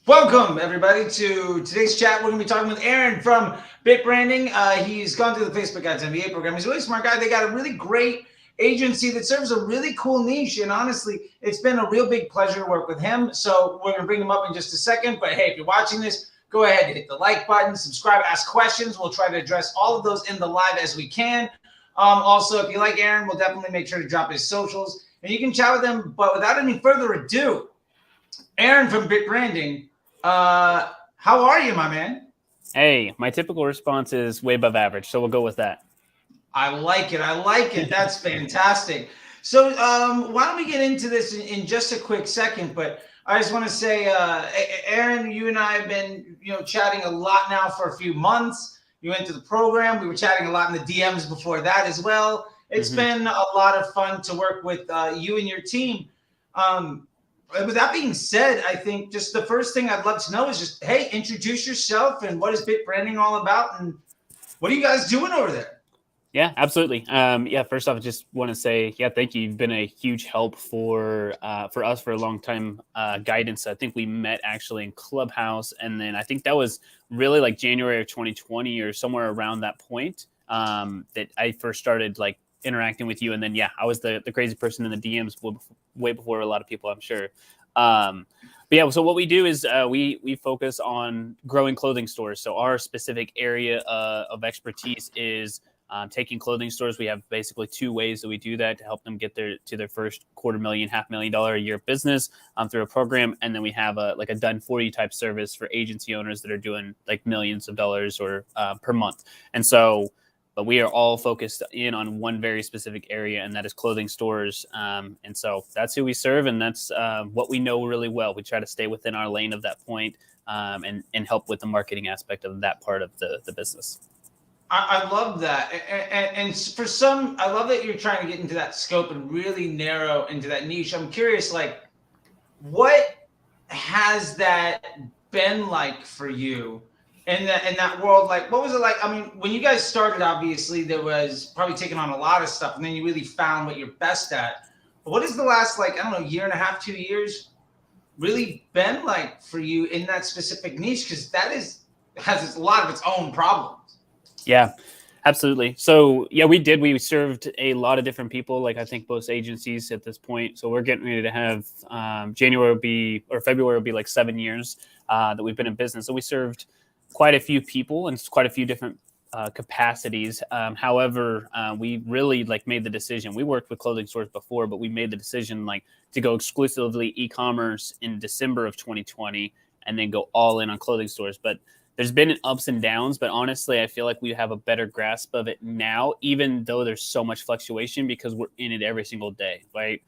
Welcome, everybody, to today's chat. We're going to be talking with Aaron from BitBranding. He's gone through the Facebook Ads MBA program. He's a really smart guy. They got a really great agency that serves a really cool niche. And honestly, it's been a real big pleasure to work with him. So we're going to bring him up in just a second. But hey, if you're watching this, go ahead and hit the like button, subscribe, ask questions. We'll try to address all of those in the live as we can. Also, if you like Aaron, we'll definitely make sure to drop his socials. And you can chat with him. But without any further ado, Aaron from BitBranding. How are you, my man? Hey, my typical response is way above average, so we'll go with that. I like it. I like it. That's fantastic. So why don't we get into this in just a quick second? But I just want to say, Aaron, you and I have been, chatting a lot now for a few months. You went to the program. We were chatting a lot in the DMs before that as well. It's been a lot of fun to work with you and your team. With that being said, I think just the first thing I'd love to know is just, hey, introduce yourself and what is BitBranding all about and what are you guys doing over there? Yeah, absolutely. First off, I just want to say, thank you. You've been a huge help for us for a long time. Guidance. I think we met actually in Clubhouse, and then I think that was really like January of 2020 or somewhere around that point that I first started like interacting with you. And then, I was the crazy person in the DMs way before a lot of people, I'm sure. So what we do is we focus on growing clothing stores. So our specific area of expertise is taking clothing stores. We have basically two ways that we do that to help them get to their first $250,000, $500,000 a year business through a program. And then we have a done for you type service for agency owners that are doing like millions of dollars or per month. And so, but we are all focused in on one very specific area, and that is clothing stores. And so that's who we serve, and that's what we know really well. We try to stay within our lane of that point and help with the marketing aspect of that part of the business. I love that. And for some, I love that you're trying to get into that scope and really narrow into that niche. I'm curious, like, what has that been like for you? In that world, like, what was it like? I mean, when you guys started, obviously there was probably taking on a lot of stuff, and then you really found what you're best at. But what is the last, like, I don't know, year and a half, 2 years really been like for you in that specific niche? Because has a lot of its own problems. Yeah, absolutely. So we served a lot of different people, like I think most agencies at this point. So we're getting ready to have February will be like 7 years that we've been in business. So we served quite a few people and quite a few different capacities. However, we really made the decision. We worked with clothing stores before, but we made the decision to go exclusively e-commerce in December of 2020 and then go all in on clothing stores. But there's been ups and downs, but honestly, I feel like we have a better grasp of it now, even though there's so much fluctuation because we're in it every single day, right?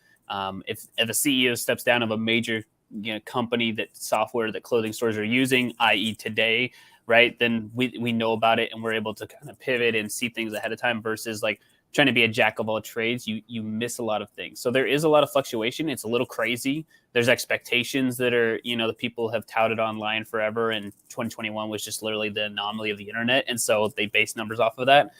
If a CEO steps down of a major company software that clothing stores are using, i.e. today, right, then we know about it and we're able to kind of pivot and see things ahead of time versus trying to be a jack of all trades. You miss a lot of things. So there is a lot of fluctuation. It's a little crazy. There's expectations that are, the people have touted online forever. And 2021 was just literally the anomaly of the internet. And so they base numbers off of that.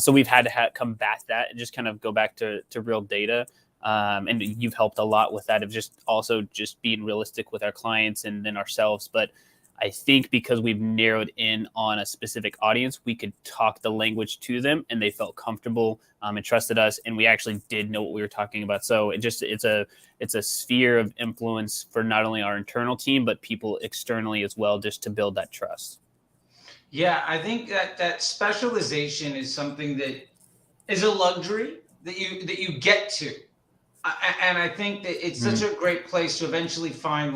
So we've had to combat that and just kind of go back to real data. And you've helped a lot with that of just being realistic with our clients and then ourselves. But I think because we've narrowed in on a specific audience, we could talk the language to them and they felt comfortable and trusted us. And we actually did know what we were talking about. So it's a sphere of influence for not only our internal team, but people externally as well, just to build that trust. Yeah, I think that specialization is something that is a luxury that you get to. And I think that it's such a great place to eventually find,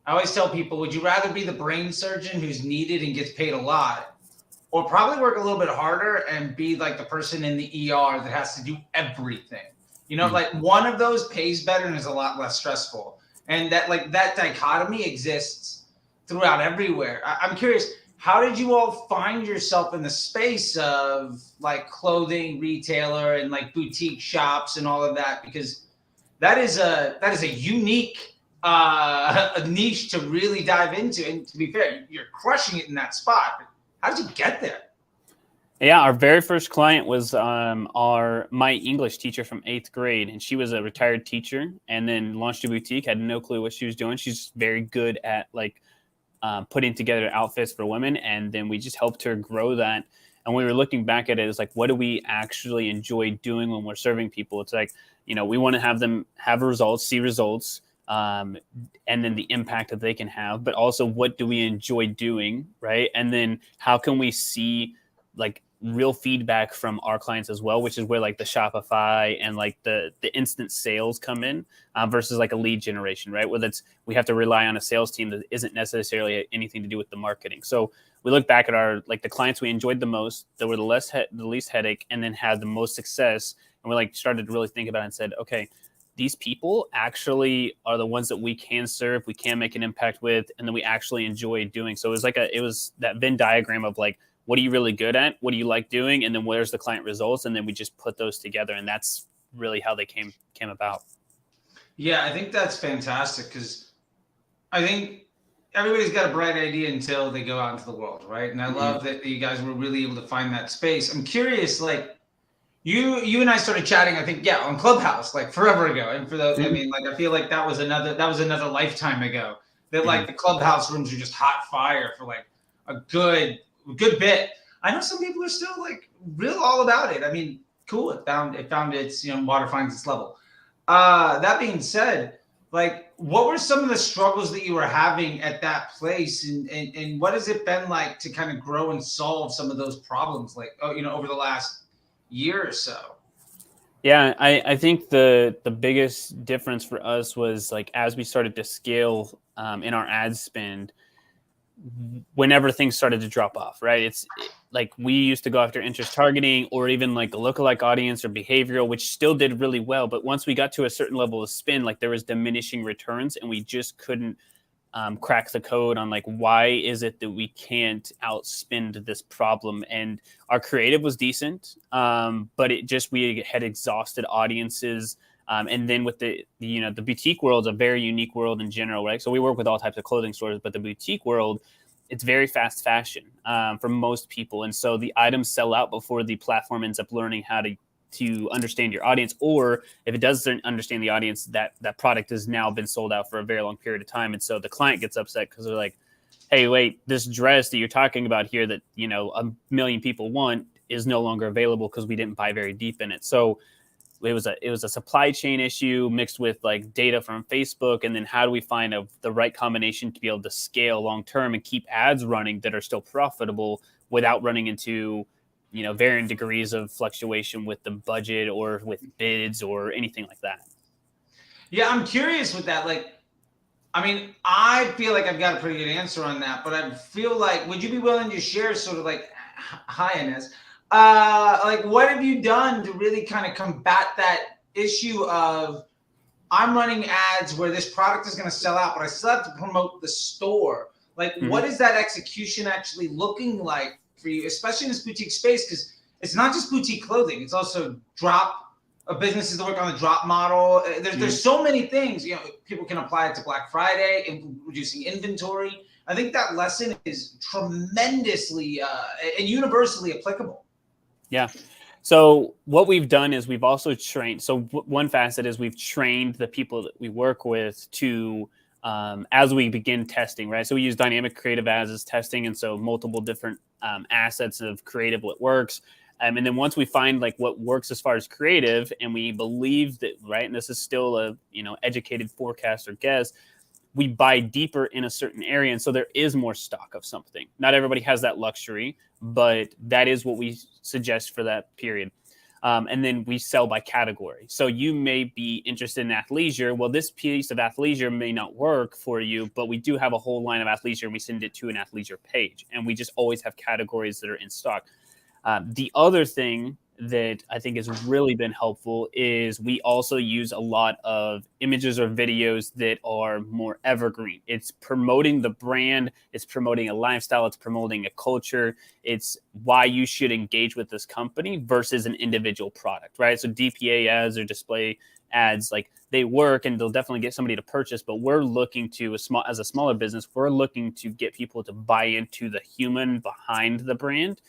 I always tell people, would you rather be the brain surgeon who's needed and gets paid a lot, or probably work a little bit harder and be like the person in the ER that has to do everything? One of those pays better and is a lot less stressful. And that dichotomy exists throughout everywhere. I'm curious, how did you all find yourself in the space of clothing retailer and boutique shops and all of that? Because that is a unique a niche to really dive into. And to be fair, you're crushing it in that spot. But how did you get there? Yeah, our very first client was my English teacher from 8th grade, and she was a retired teacher, and then launched a boutique. Had no clue what she was doing. She's very good at like putting together outfits for women, and then we just helped her grow that. And we were looking back at it, it's like, what do we actually enjoy doing when we're serving people? It's like, we want to have them have results, see results, and then the impact that they can have, but also what do we enjoy doing, right? And then how can we see like real feedback from our clients as well, which is where like the Shopify and like the instant sales come in, versus like a lead generation, right? Where we have to rely on a sales team that isn't necessarily anything to do with the marketing. So we look back at our like the clients we enjoyed the most, that were the least headache, and then had the most success. And we like started to really think about it and said, okay, these people actually are the ones that we can serve, we can make an impact with, and then we actually enjoy doing. So it was that Venn diagram of like, what are you really good at? What do you like doing? And then where's the client results? And then we just put those together. And that's really how they came about. Yeah, I think that's fantastic, because I think everybody's got a bright idea until they go out into the world, right? And I love that you guys were really able to find that space. I'm curious, like you and I started chatting, I think, on Clubhouse, like forever ago. And I mean, like, I feel like that was another lifetime ago. That like the Clubhouse rooms are just hot fire for like a good bit. I know some people are still like real all about it. I mean, cool. It found its, water finds its level. That being said, like, what were some of the struggles that you were having at that place, and what has it been like to kind of grow and solve some of those problems, like, over the last year or so? Yeah, I think the biggest difference for us was like as we started to scale in our ad spend, whenever things started to drop off, right? Like we used to go after interest targeting or even like a lookalike audience or behavioral, which still did really well. But once we got to a certain level of spend, like there was diminishing returns, and we just couldn't crack the code on like, why is it that we can't outspend this problem? And our creative was decent, but we had exhausted audiences. And then with the boutique world is a very unique world in general, right? So we work with all types of clothing stores, but the boutique world, it's very fast fashion for most people. And so the items sell out before the platform ends up learning how to understand your audience, or if it doesn't understand the audience, that product has now been sold out for a very long period of time. And so the client gets upset because they're like, hey, wait, this dress that you're talking about here that, a million people want is no longer available because we didn't buy very deep in it. So it was a supply chain issue mixed with like data from Facebook. And then how do we find the right combination to be able to scale long-term and keep ads running that are still profitable without running into, varying degrees of fluctuation with the budget or with bids or anything like that. Yeah, I'm curious with that. Like, I mean, I feel like I've got a pretty good answer on that, but I feel like, would you be willing to share sort of like, hi, Inez, like what have you done to really kind of combat that issue of, I'm running ads where this product is going to sell out, but I still have to promote the store. Like, what is that execution actually looking like for you, especially in this boutique space? Because it's not just boutique clothing; it's also businesses that work on the drop model. There's so many things. People can apply it to Black Friday and reducing inventory. I think that lesson is tremendously and universally applicable. Yeah. So what we've done is we've also trained. So one facet is we've trained the people that we work with to, as we begin testing, right? So we use dynamic creative ads as testing. And so multiple different assets of creative, what works. And then once we find like what works as far as creative, and we believe that, right, and this is still a, educated forecast or guess, we buy deeper in a certain area. And so there is more stock of something. Not everybody has that luxury, but that is what we suggest for that period. And then we sell by category. So you may be interested in athleisure. Well, this piece of athleisure may not work for you, but we do have a whole line of athleisure, and we send it to an athleisure page. And we just always have categories that are in stock. The other thing that I think has really been helpful is we also use a lot of images or videos that are more evergreen. It's promoting the brand, it's promoting a lifestyle, it's promoting a culture, it's why you should engage with this company versus an individual product, right? So DPA ads or display ads, like they work and they'll definitely get somebody to purchase, but we're looking to, as a smaller business, we're looking to get people to buy into the human behind the brand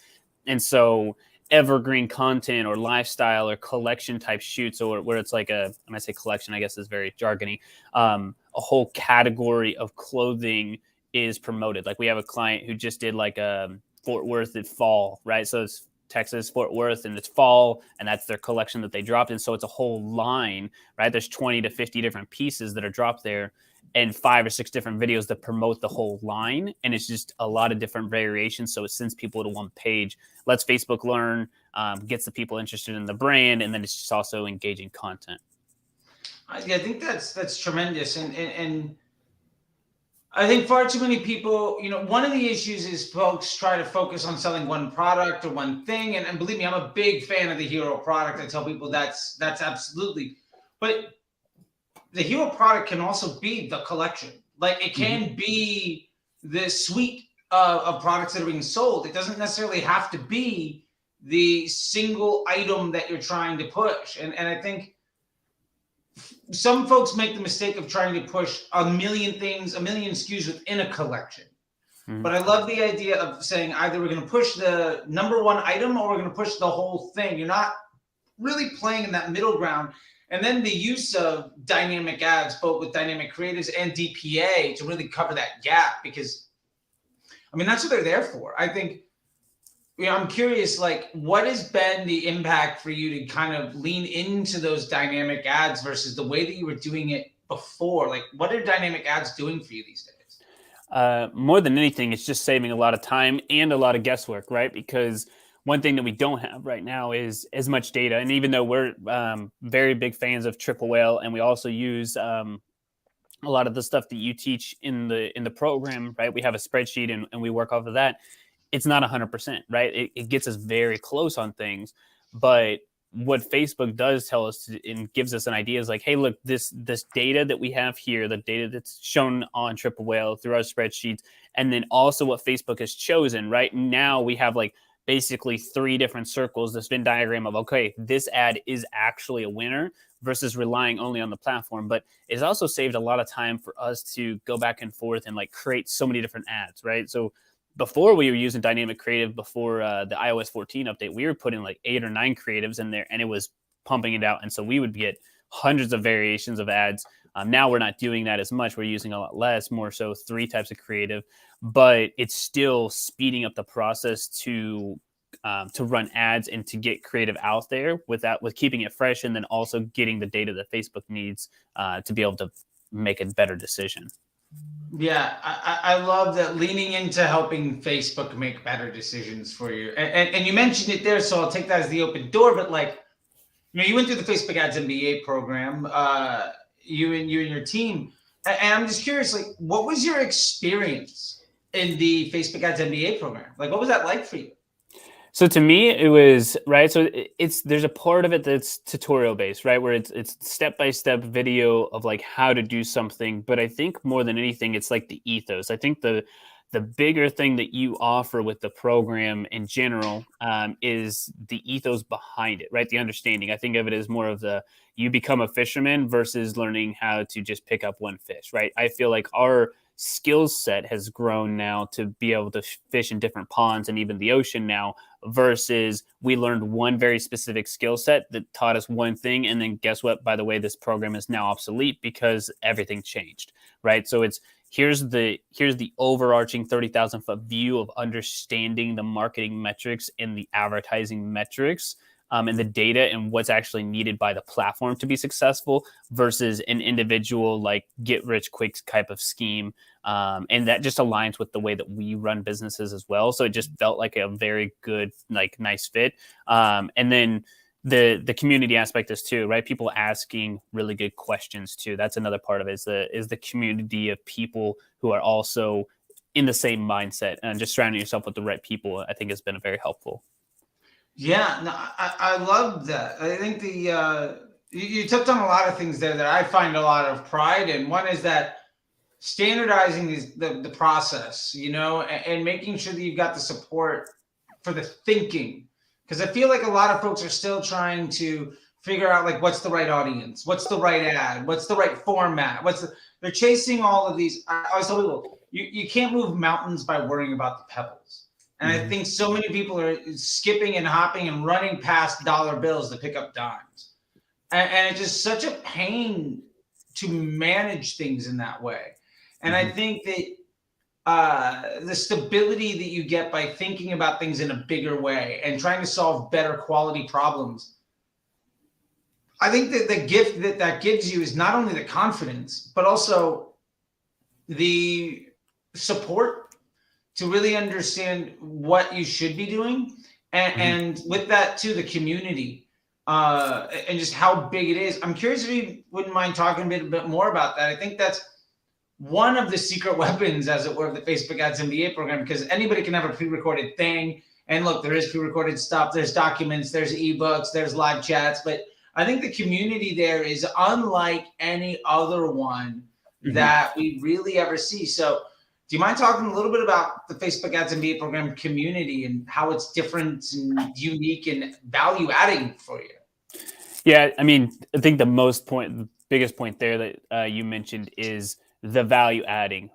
And so evergreen content or lifestyle or collection type shoots, or where it's like when I say collection, I guess is very jargony, a whole category of clothing is promoted. Like we have a client who just did like a Fort Worth at fall, right? So it's Texas, Fort Worth, and it's fall, and that's their collection that they dropped. And so it's a whole line, right? There's 20 to 50 different pieces that are dropped there, and 5 or 6 different videos that promote the whole line. And it's just a lot of different variations. So it sends people to one page, lets Facebook learn, gets the people interested in the brand, and then it's just also engaging content. I think that's tremendous. And I think far too many people, one of the issues is folks try to focus on selling one product or one thing. And believe me, I'm a big fan of the hero product. I tell people that's absolutely, but the hero product can also be the collection. Like it can be the suite of products that are being sold. It doesn't necessarily have to be the single item that you're trying to push. And I think some folks make the mistake of trying to push a million things, a million SKUs within a collection. But I love the idea of saying either we're going to push the number one item or we're going to push the whole thing. You're not really playing in that middle ground. And then the use of dynamic ads, both with dynamic creatives and DPA, to really cover that gap, because that's what they're there for. I think, I'm curious, like, what has been the impact for you to kind of lean into those dynamic ads versus the way that you were doing it before? Like, what are dynamic ads doing for you these days? More than anything, it's just saving a lot of time and a lot of guesswork, right? Because one thing that we don't have right now is as much data. And even though we're very big fans of Triple Whale, and we also use a lot of the stuff that you teach in the program, right? We have a spreadsheet and we work off of that. It's not 100%, right? It gets us very close on things. But what Facebook does tell us and gives us an idea is like, hey, look, this data that we have here, the data that's shown on Triple Whale through our spreadsheets, and then also what Facebook has chosen, right? Now we have like basically 3 different circles, this Venn diagram of, okay, this ad is actually a winner versus relying only on the platform. But it's also saved a lot of time for us to go back and forth and like create so many different ads, right? So before we were using dynamic creative, before the iOS 14 update, we were putting like 8 or 9 creatives in there and it was pumping it out. And so we would get hundreds of variations of ads. Now we're not doing that as much. We're using a lot less, more so 3 types of creative, but it's still speeding up the process to run ads and to get creative out there with keeping it fresh, and then also getting the data that Facebook needs to be able to make a better decision. Yeah, I love that, leaning into helping Facebook make better decisions for you. And you mentioned it there, so I'll take that as the open door. But like, you went through the Facebook Ads MBA program, you and your team. And I'm just curious, like, what was your experience in the Facebook Ads MBA program? Like, what was that like for you? So to me, it was right. So there's a part of it that's tutorial based, right? Where it's step-by-step video of like how to do something. But I think more than anything, it's like the ethos. I think the bigger thing that you offer with the program in general is the ethos behind it, right? The understanding. I think of it as more of you become a fisherman versus learning how to just pick up one fish, right? I feel like our skill set has grown now to be able to fish in different ponds and even the ocean now, versus we learned one very specific skill set that taught us one thing. And then guess what? By the way, this program is now obsolete because everything changed, right? So here's the overarching 30,000 foot view of understanding the marketing metrics and the advertising metrics, and the data and what's actually needed by the platform to be successful, versus an individual like get rich quick type of scheme. And that just aligns with the way that we run businesses as well. So it just felt like a very good, like nice fit. And then the community aspect is too, right? People asking really good questions too. That's another part of it, is the community of people who are also in the same mindset, and just surrounding yourself with the right people, I think has been very helpful. Yeah, no, I love that. I think you touched on a lot of things there that I find a lot of pride in. One is that standardizing the process, and making sure that you've got the support for the thinking. Because I feel like a lot of folks are still trying to figure out like what's the right audience, what's the right ad, what's the right format, they're chasing all of these. I always tell people, you can't move mountains by worrying about the pebbles. And I think so many people are skipping and hopping and running past dollar bills to pick up dimes. And it's just such a pain to manage things in that way. And I think that the stability that you get by thinking about things in a bigger way and trying to solve better quality problems, I think that the gift that gives you is not only the confidence, but also the support to really understand what you should be doing. And with that too, the community and just how big it is. I'm curious if you wouldn't mind talking a bit more about that. I think that's one of the secret weapons, as it were, of the Facebook Ads MBA program, because anybody can have a pre-recorded thing. And look, there is pre-recorded stuff, there's documents, there's ebooks, there's live chats, but I think the community there is unlike any other one that we really ever see. So do you mind talking a little bit about the Facebook Ads MBA program community and how it's different and unique and value adding for you? Yeah, I mean, I think the biggest point there that you mentioned is the value adding.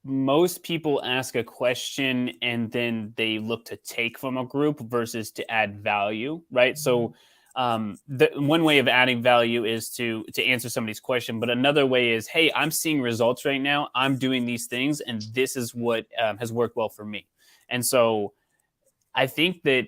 Most people ask a question and then they look to take from a group versus to add value, right? So the one way of adding value is to answer somebody's question, but another way is, hey, I'm seeing results right now. I'm doing these things, and this is what has worked well for me. And so I think that,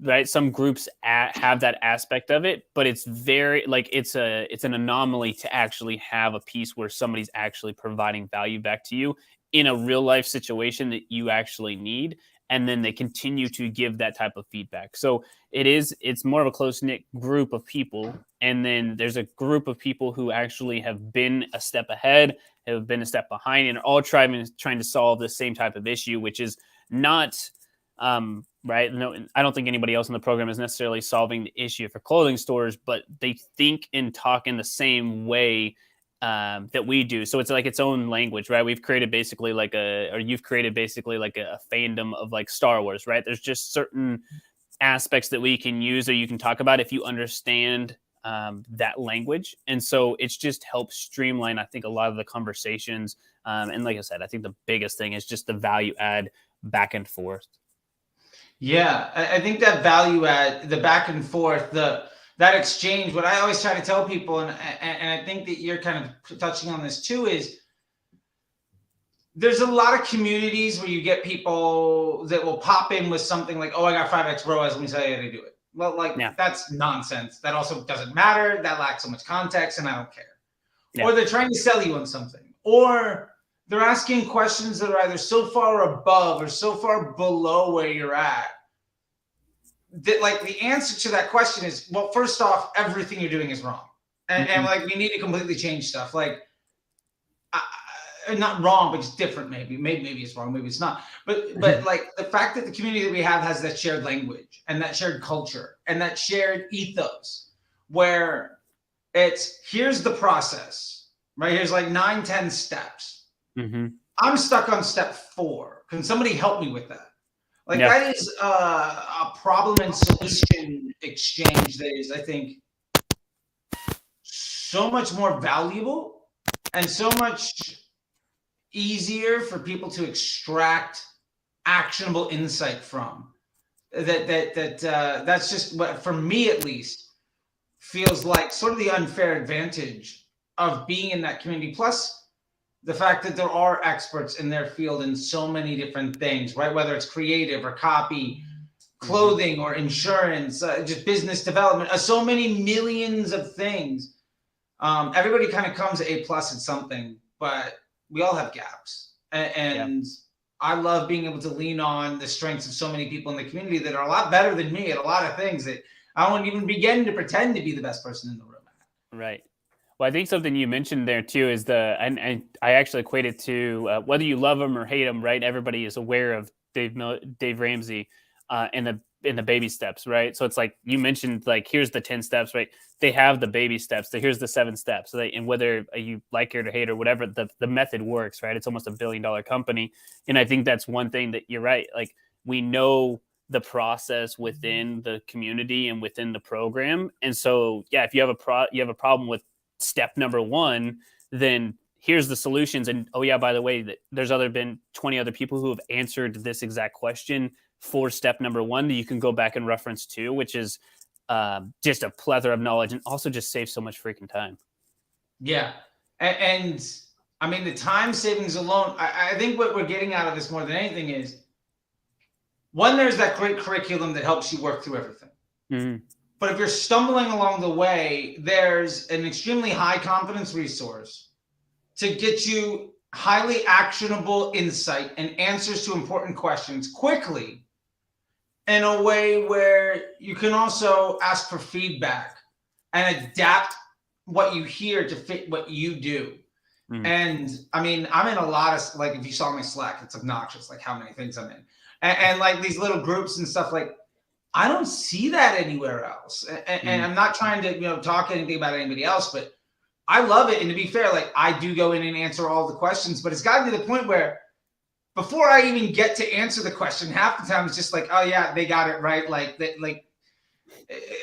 right, some groups have that aspect of it, but it's very it's an anomaly to actually have a piece where somebody's actually providing value back to you in a real life situation that you actually need, and then they continue to give that type of feedback. So it's more of a close-knit group of people, and then there's a group of people who actually have been a step ahead, have been a step behind, and are all trying to solve the same type of issue, which is not right. No, I don't think anybody else in the program is necessarily solving the issue for clothing stores, but they think and talk in the same way that we do. So it's like its own language, right? You've created basically like a fandom of like Star Wars, right? There's just certain aspects that we can use or you can talk about if you understand that language. And so it's just helped streamline, I think, a lot of the conversations. And like I said, I think the biggest thing is just the value add back and forth. Yeah, I think that value add, the back and forth, that exchange, what I always try to tell people, and I think that you're kind of touching on this too, is there's a lot of communities where you get people that will pop in with something like, oh, I got 5X ROAS, let me tell you how to do it. Well, that's nonsense. That also doesn't matter. That lacks so much context, and I don't care. Yeah. Or they're trying to sell you on something. Or they're asking questions that are either so far above or so far below where you're at that, like, the answer to that question is, well, first off, everything you're doing is wrong. And like, we need to completely change stuff. Like, not wrong, but just different. Maybe it's wrong. Maybe it's not. But like, the fact that the community that we have has that shared language and that shared culture and that shared ethos, where it's, here's the process, right? Here's like 9-10 steps. I'm stuck on step 4. Can somebody help me with that? Like, that is a problem and solution exchange that is, I think, so much more valuable and so much easier for people to extract actionable insight from. That's just what, for me at least, feels like sort of the unfair advantage of being in that community. Plus, the fact that there are experts in their field in so many different things, right? Whether it's creative or copy, clothing or insurance, just business development, so many millions of things. Everybody kind of comes A+ at something, but we all have gaps. And I love being able to lean on the strengths of so many people in the community that are a lot better than me at a lot of things that I won't even begin to pretend to be the best person in the room at. Right. Well, I think something you mentioned there too is and I actually equate it to whether you love him or hate him, right? Everybody is aware of Dave Ramsey in the baby steps, right? So it's like you mentioned, like, here's the 10 steps, right? They have the baby steps. So here's the 7 steps. So and whether you like it or hate or whatever, the method works, right? It's almost $1 billion company, and I think that's one thing that you're right. Like, we know the process within the community and within the program, and so if you have a problem with step number 1, then here's the solutions. And oh yeah, by the way, that there's been 20 other people who have answered this exact question for step number 1 that you can go back and reference to, which is just a plethora of knowledge, and also just saves so much freaking time. Yeah. And I mean, the time savings alone, I think what we're getting out of this more than anything is, one, there's that great curriculum that helps you work through everything. Mm-hmm. But if you're stumbling along the way, there's an extremely high confidence resource to get you highly actionable insight and answers to important questions quickly, in a way where you can also ask for feedback and adapt what you hear to fit what you do. Mm. And I mean, I'm in a lot of, like, if you saw my Slack, it's obnoxious, like how many things I'm in. And like these little groups and stuff, like, I don't see that anywhere else. And I'm not trying to, talk anything about anybody else, but I love it. And to be fair, like, I do go in and answer all the questions, but it's gotten to the point where before I even get to answer the question, half the time it's just like, oh yeah, they got it right. Like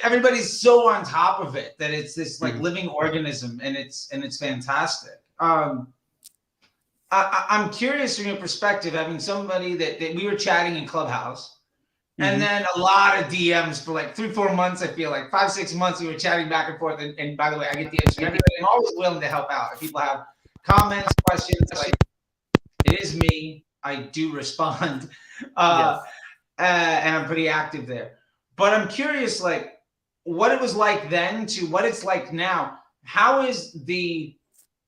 everybody's so on top of it that it's this like living organism, and it's fantastic. I'm curious from your perspective, having somebody that we were chatting in Clubhouse, and then a lot of DMs for like 3-4 months. I feel like 5-6 months we were chatting back and forth. And by the way, I get the answer. Everybody, I'm always willing to help out. If people have comments, questions, like, it is me. I do respond, yes. And I'm pretty active there. But I'm curious, like, what it was like then to what it's like now. How is the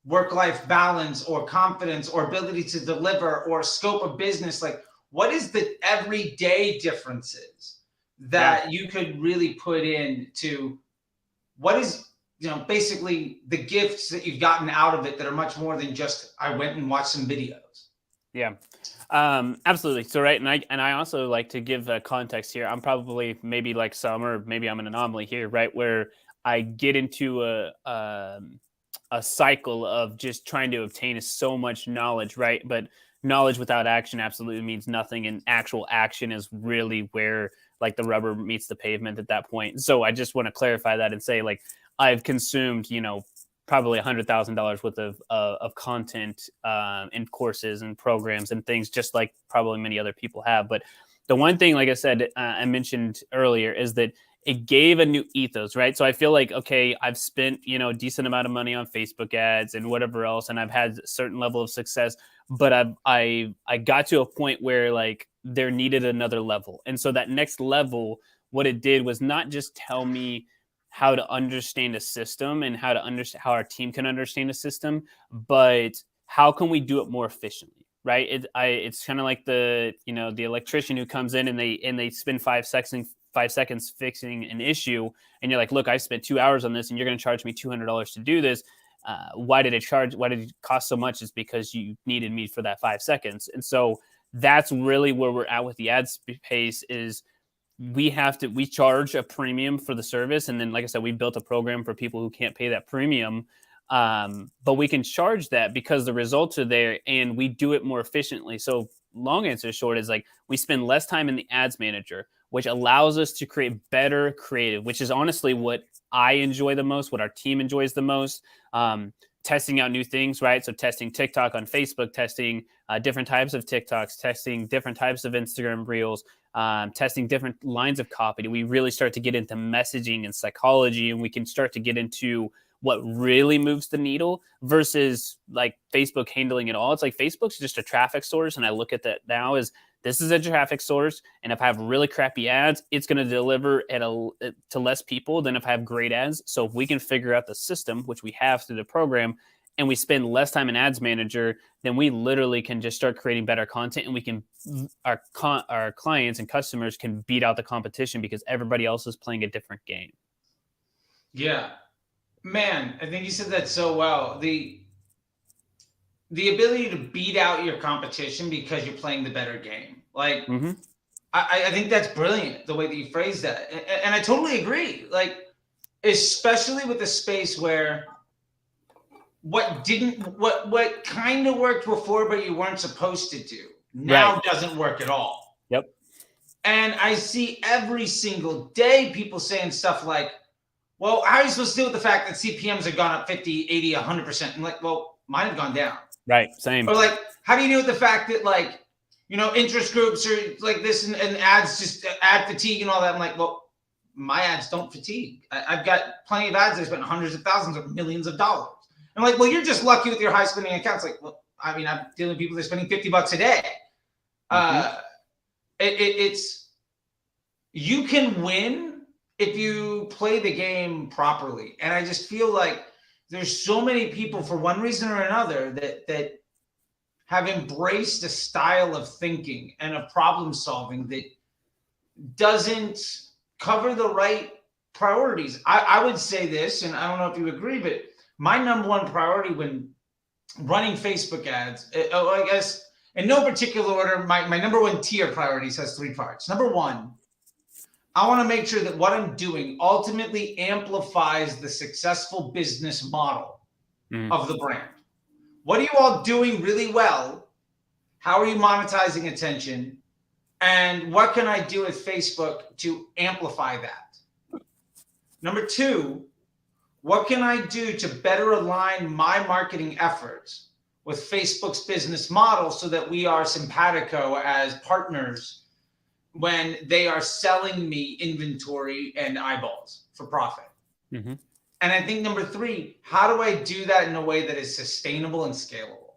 work-life balance or confidence or ability to deliver or scope of business, like, what is the everyday differences that you could really put into what is, basically the gifts that you've gotten out of it that are much more than just, I went and watched some videos? Yeah, absolutely. So, right. And I also like to give context here. I'm probably maybe like some, or maybe I'm an anomaly here, right? Where I get into a cycle of just trying to obtain so much knowledge, right? But knowledge without action absolutely means nothing. And actual action is really where like the rubber meets the pavement at that point. So I just want to clarify that and say, like, I've consumed, probably $100,000 worth of content and courses and programs and things, just like probably many other people have. But the one thing, like I said, I mentioned earlier, is that it gave a new ethos, right? So I feel like, okay, I've spent, a decent amount of money on Facebook ads and whatever else, and I've had a certain level of success, but I got to a point where, like, there needed another level. And so that next level, what it did was not just tell me how to understand a system and how to understand how our team can understand a system, but how can we do it more efficiently, right? It's kind of like the electrician who comes in and they spend 5 seconds fixing an issue, and you're like, look, I spent 2 hours on this, and you're going to charge me $200 to do this. Why did it cost so much? Is because you needed me for that 5 seconds. And so that's really where we're at with the ad space. Is we charge a premium for the service. And then, like I said, we built a program for people who can't pay that premium. But we can charge that because the results are there and we do it more efficiently. So long answer short is, like, we spend less time in the ads manager, which allows us to create better creative, which is honestly what I enjoy the most, what our team enjoys the most. Testing out new things, right? So testing TikTok on Facebook, testing different types of TikToks, testing different types of Instagram Reels, testing different lines of copy. We really start to get into messaging and psychology, and we can start to get into what really moves the needle versus like Facebook handling it all. It's like Facebook's just a traffic source, and I look at that now as this is a traffic source, and if I have really crappy ads, it's going to deliver to less people than if I have great ads. So if we can figure out the system, which we have through the program, and we spend less time in ads manager, then we literally can just start creating better content, and we can our clients and customers can beat out the competition because everybody else is playing a different game. Yeah, man, I think you said that so well. The ability to beat out your competition because you're playing the better game. Like, I think that's brilliant, the way that you phrase that. And I totally agree. Like, especially with a space where what kind of worked before, but you weren't supposed to do, now doesn't work at all. Yep. And I see every single day people saying stuff like, well, how are you supposed to deal with the fact that CPMs have gone up 50, 80, 100%? I'm like, well, mine have gone down. Right. Same. Or like, how do you deal with the fact that, like, interest groups are like this, and ads, just ad fatigue and all that. I'm like, well, my ads don't fatigue. I've got plenty of ads. I spent hundreds of thousands or millions of dollars. I'm like, well, you're just lucky with your high spending accounts. Like, well, I mean, I'm dealing with people that are spending $50 a day. It's you can win if you play the game properly. And I just feel like there's so many people, for one reason or another, that have embraced a style of thinking and of problem solving that doesn't cover the right priorities. I would say this, and I don't know if you agree, but my number one priority when running Facebook ads, I guess in no particular order, my number one tier priorities has 3 parts. Number one, I want to make sure that what I'm doing ultimately amplifies the successful business model of the brand. What are you all doing really well? How are you monetizing attention? And what can I do with Facebook to amplify that? Number 2, what can I do to better align my marketing efforts with Facebook's business model so that we are simpatico as partners when they are selling me inventory and eyeballs for profit? And I think number 3, how do I do that in a way that is sustainable and scalable?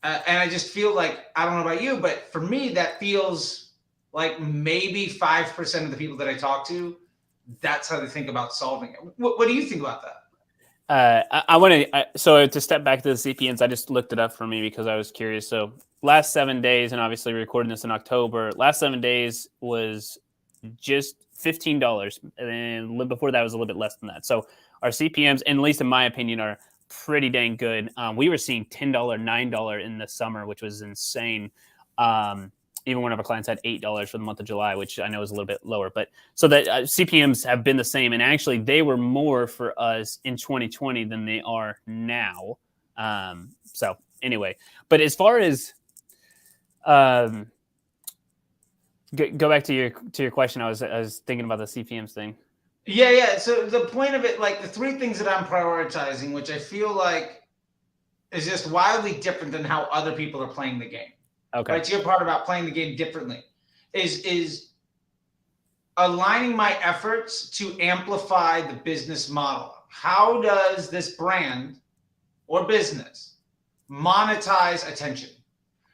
And I just feel like, I don't know about you, but for me, that feels like maybe 5% of the people that I talk to, that's how they think about solving it. What do you think about that? I want to, so to step back to the CPMs, I just looked it up for me because I was curious. So last 7 days, and obviously recording this in October, last 7 days was just $15. And before that was a little bit less than that. So our CPMs, and at least in my opinion, are pretty dang good. We were seeing $10, $9 in the summer, which was insane. Even one of our clients had $8 for the month of July, which I know is a little bit lower. But so that CPMs have been the same. And actually, they were more for us in 2020 than they are now. So anyway, but as far as go back to your question, I was thinking about the CPMs thing. Yeah. So the point of it, like the 3 things that I'm prioritizing, which I feel like is just wildly different than how other people are playing the game. Okay. Right, to your part about playing the game differently, is aligning my efforts to amplify the business model. How does this brand or business monetize attention?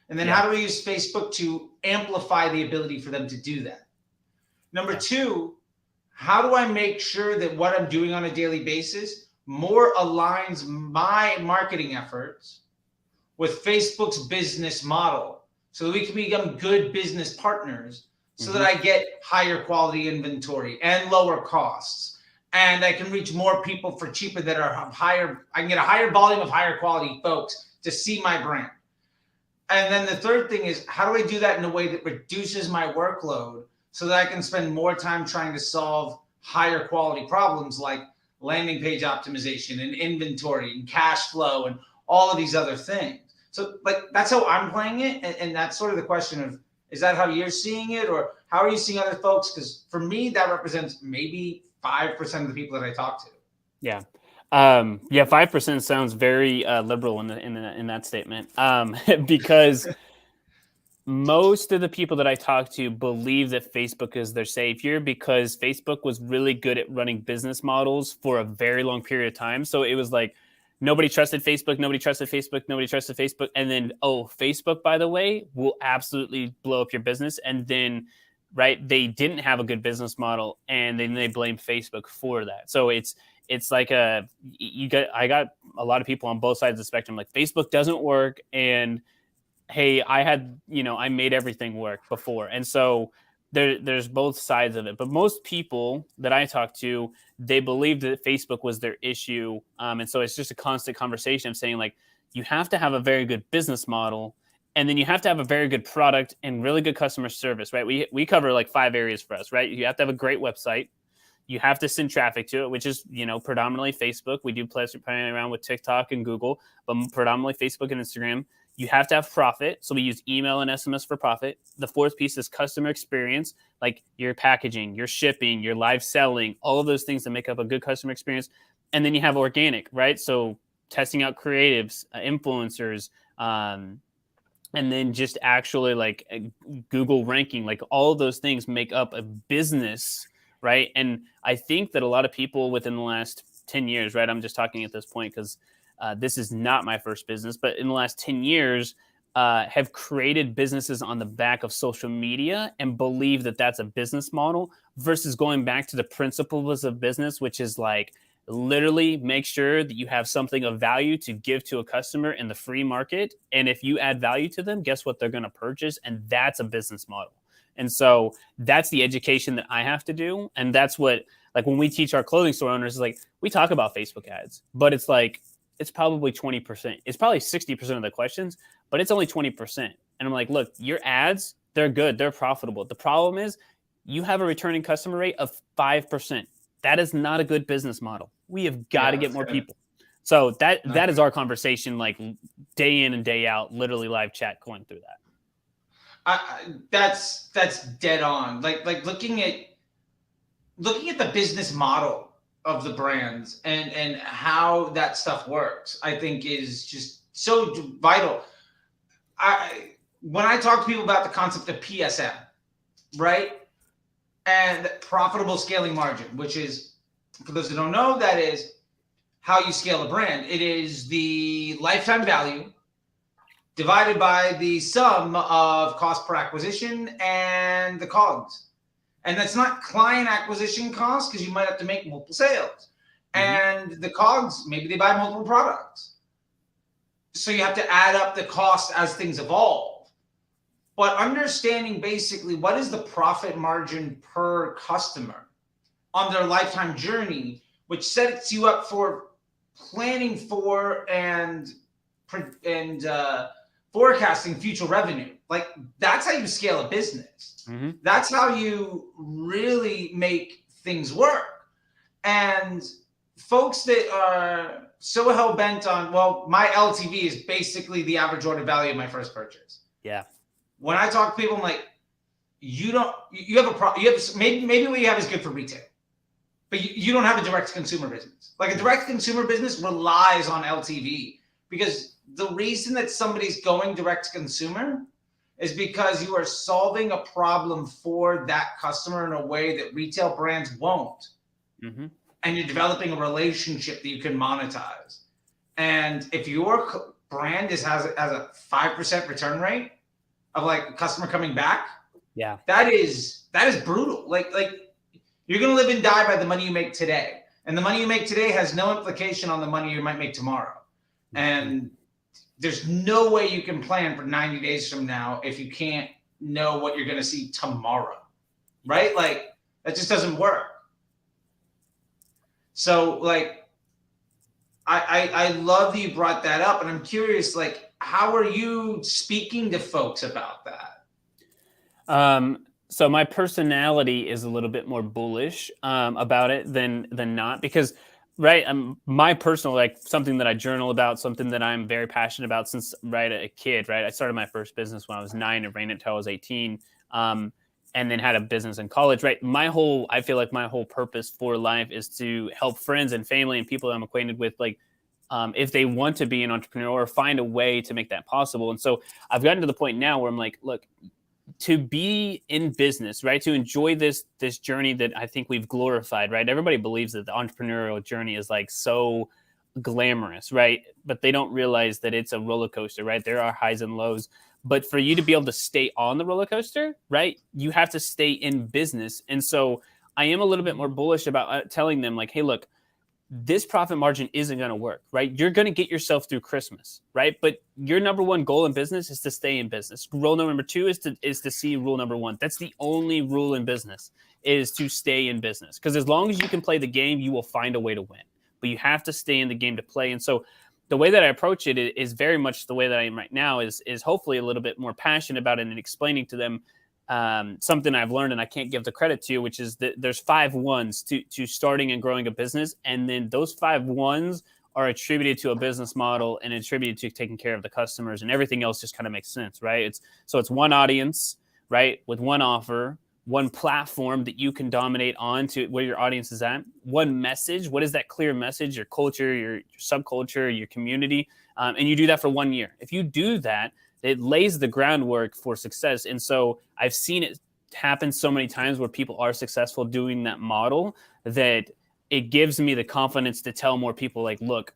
And then how do we use Facebook to amplify the ability for them to do that? Number 2, how do I make sure that what I'm doing on a daily basis more aligns my marketing efforts with Facebook's business model, so that we can become good business partners, so that I get higher quality inventory and lower costs, and I can reach more people for cheaper that are higher. I can get a higher volume of higher quality folks to see my brand. And then the 3rd thing is, how do I do that in a way that reduces my workload so that I can spend more time trying to solve higher quality problems like landing page optimization and inventory and cash flow and all of these other things. So like, that's how I'm playing it. And that's sort of the question of, is that how you're seeing it, or how are you seeing other folks? Because for me, that represents maybe 5% of the people that I talk to. Yeah. 5% sounds very liberal in that statement. Because most of the people that I talk to believe that Facebook is their savior, because Facebook was really good at running business models for a very long period of time. So it was like, nobody trusted Facebook. And then, Facebook, by the way, will absolutely blow up your business. And then, right, they didn't have a good business model, and then they blame Facebook for that. So it's like I got a lot of people on both sides of the spectrum. Like, Facebook doesn't work, and hey, I made everything work before. And so there's both sides of it. But most people that I talk to, they believed that Facebook was their issue. And so it's just a constant conversation of saying, like, you have to have a very good business model, and then you have to have a very good product and really good customer service, right? We cover like 5 areas for us, right? You have to have a great website. You have to send traffic to it, which is, predominantly Facebook. We do play around with TikTok and Google, but predominantly Facebook and Instagram. You have to have profit. So we use email and SMS for profit. The 4th piece is customer experience, like your packaging, your shipping, your live selling, all of those things that make up a good customer experience. And then you have organic, right? So testing out creatives, influencers, and then just actually like Google ranking, like all of those things make up a business, right? And I think that a lot of people within the last 10 years, right? I'm just talking at this point because this is not my first business, but in the last 10 years, have created businesses on the back of social media and believe that that's a business model versus going back to the principles of business, which is like literally make sure that you have something of value to give to a customer in the free market. And if you add value to them, guess what they're going to purchase? And that's a business model. And so that's the education that I have to do. And that's what, like when we teach our clothing store owners, like we talk about Facebook ads, but it's like, it's probably 20%. It's probably 60% of the questions, but it's only 20%. And I'm like, look, your ads, they're good. They're profitable. The problem is you have a returning customer rate of 5%. That is not a good business model. We have got to get more people. So that is our conversation, like day in and day out, literally live chat going through that. That's dead on. Like looking at the business model of the brands and how that stuff works, I think is just so vital. When I talk to people about the concept of PSM, right? And profitable scaling margin, which is, for those who don't know, that is how you scale a brand. It is the lifetime value divided by the sum of cost per acquisition and the COGS. And that's not client acquisition costs because you might have to make multiple sales. And the COGS, maybe they buy multiple products. So you have to add up the cost as things evolve. But understanding basically what is the profit margin per customer on their lifetime journey, which sets you up for planning for and forecasting future revenue. Like that's how you scale a business. That's how you really make things work. And folks that are so hell bent on, well, my LTV is basically the average order value of my first purchase. Yeah. When I talk to people, I'm like, you have maybe what you have is good for retail, but you don't have a direct consumer business. Like a direct consumer business relies on LTV because the reason that somebody's going direct to consumer is because you are solving a problem for that customer in a way that retail brands won't. And you're developing a relationship that you can monetize. And if your brand has a 5% return rate of like a customer coming back, that is brutal. Like you're gonna live and die by the money you make today. And the money you make today has no implication on the money you might make tomorrow. And there's no way you can plan for 90 days from now if you can't know what you're going to see tomorrow, right? Like that just doesn't work. So like, I love that you brought that up, and I'm curious, like, how are you speaking to folks about that? So my personality is a little bit more bullish about it than not, because right, my personal, like something that I journal about, something that I'm very passionate about since a kid, right? I started my first business when I was 9 and ran it until I was 18, and then had a business in college, right? I feel like my whole purpose for life is to help friends and family and people that I'm acquainted with, like if they want to be an entrepreneur or find a way to make that possible. And so I've gotten to the point now where I'm like, look, to be in business, right? To enjoy this journey that I think we've glorified, right? Everybody believes that the entrepreneurial journey is like so glamorous, right? But they don't realize that it's a roller coaster, right? There are highs and lows. But for you to be able to stay on the roller coaster, right? You have to stay in business. And so I am a little bit more bullish about telling them like, hey, look, this profit margin isn't going to work, right? You're going to get yourself through Christmas, right? But your number one goal in business is to stay in business. Rule number 2 is to see rule number 1. That's the only rule in business, is to stay in business. Because as long as you can play the game, you will find a way to win. But you have to stay in the game to play. And so the way that I approach it is very much the way that I am right now, is hopefully a little bit more passionate about it and explaining to them something I've learned and I can't give the credit to, which is that there's 5 1s to starting and growing a business. And then those 5 1s are attributed to a business model and attributed to taking care of the customers, and everything else just kind of makes sense, right? It's one audience, right? With one offer, one platform that you can dominate on to where your audience is at, one message. What is that clear message? Your culture, your subculture, your community. And you do that for 1 year. If you do that, it lays the groundwork for success. And so I've seen it happen so many times where people are successful doing that model, that it gives me the confidence to tell more people, like, look,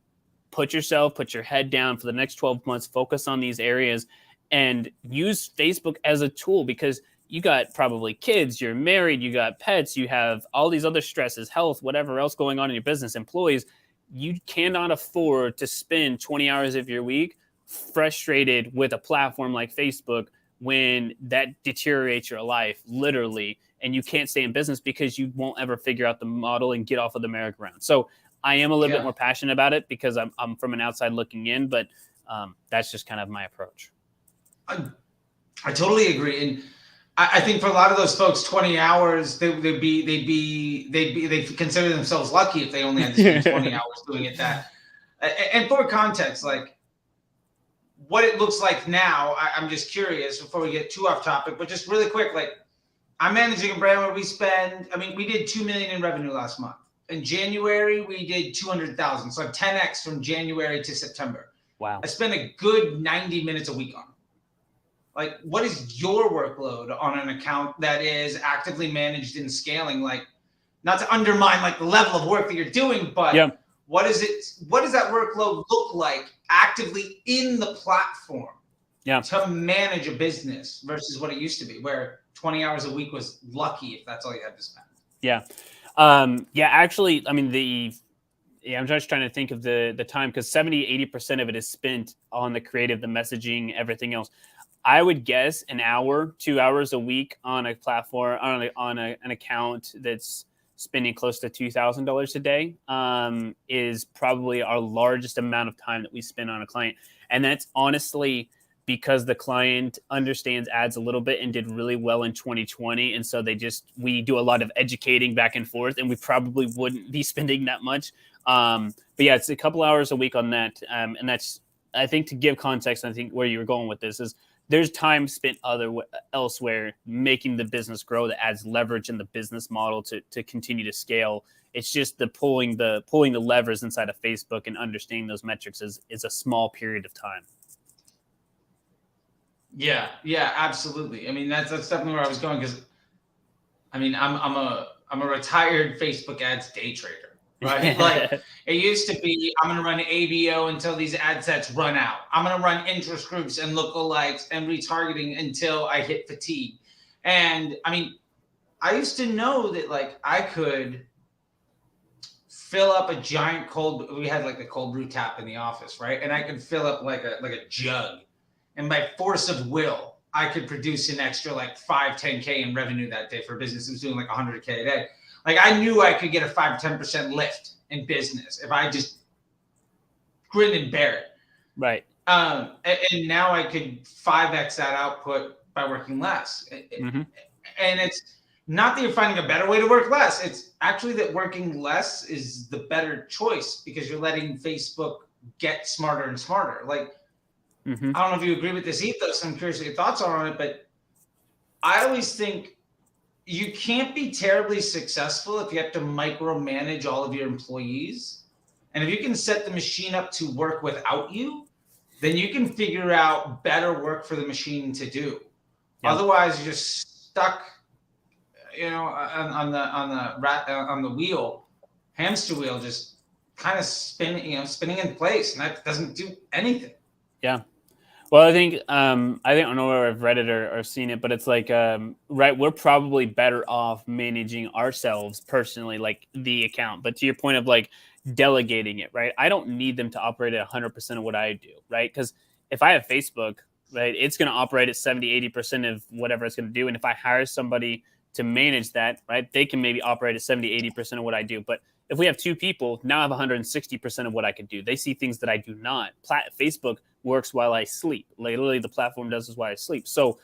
put your head down for the next 12 months, focus on these areas, and use Facebook as a tool, because you got probably kids, you're married, you got pets, you have all these other stresses, health, whatever else going on in your business, employees. You cannot afford to spend 20 hours of your week frustrated with a platform like Facebook when that deteriorates your life, literally, and you can't stay in business because you won't ever figure out the model and get off of the merry-go-round. So I am a little bit more passionate about it because I'm from an outside looking in, but that's just kind of my approach. I totally agree. And I think for a lot of those folks, 20 hours, they'd consider themselves lucky if they only had to spend 20 hours doing it that. And for context, like, what it looks like now, I'm just curious before we get too off topic, but just really quick, like, I'm managing a brand where we did 2 million in revenue last month. In January, we did 200,000. So I'm 10x from January to September. Wow. I spend a good 90 minutes a week on it. Like, what is your workload on an account that is actively managed and scaling? Like, not to undermine like the level of work that you're doing, but what does that workload look like actively in the platform to manage a business versus what it used to be, where 20 hours a week was lucky if that's all you had to spend? Actually, I mean, I'm just trying to think of the time, because 70-80% of it is spent on the creative, the messaging, everything else. I would guess an hour, 2 hours a week on a platform, on an account that's spending close to $2,000 a day is probably our largest amount of time that we spend on a client. And that's honestly because the client understands ads a little bit and did really well in 2020. And so we do a lot of educating back and forth, and we probably wouldn't be spending that much. But yeah, it's a couple hours a week on that. And that's, I think, to give context, I think where you were going with this is there's time spent elsewhere making the business grow that adds leverage in the business model to continue to scale. It's just the pulling the levers inside of Facebook and understanding those metrics is a small period of time. Yeah, absolutely. I mean, that's definitely where I was going, because I mean, I'm a retired Facebook ads day trader, right? Like, it used to be, I'm going to run ABO until these ad sets run out. I'm going to run interest groups and lookalikes and retargeting until I hit fatigue. And I mean, I used to know that, like, I could fill up a giant we had like the cold brew tap in the office, right? And I could fill up like a jug. And by force of will, I could produce an extra like 5-10K in revenue that day for a business that was doing like 100K a day. Like, I knew I could get a 5-10% lift in business if I just grin and bear it. Right. And now I could 5x that output by working less. Mm-hmm. And it's not that you're finding a better way to work less. It's actually that working less is the better choice, because you're letting Facebook get smarter and smarter. Like, I don't know if you agree with this ethos. I'm curious what your thoughts are on it, but I always think you can't be terribly successful if you have to micromanage all of your employees. And if you can set the machine up to work without you, then you can figure out better work for the machine to do. Yeah. Otherwise, you're just stuck, on the wheel, hamster wheel, just kind of spinning in place, and that doesn't do anything. Yeah. Well, I think I don't know where I've read it or seen it, but it's like, right, we're probably better off managing ourselves personally, like the account. But to your point of like delegating it, right? I don't need them to operate at 100% of what I do, right? Because if I have Facebook, right, it's going to operate at 70-80% of whatever it's going to do. And if I hire somebody to manage that, right, they can maybe operate at 70-80% of what I do. But if we have two people, now I have 160% of what I could do. They see things that I do not. Facebook works while I sleep. Literally, the platform does this while I sleep. So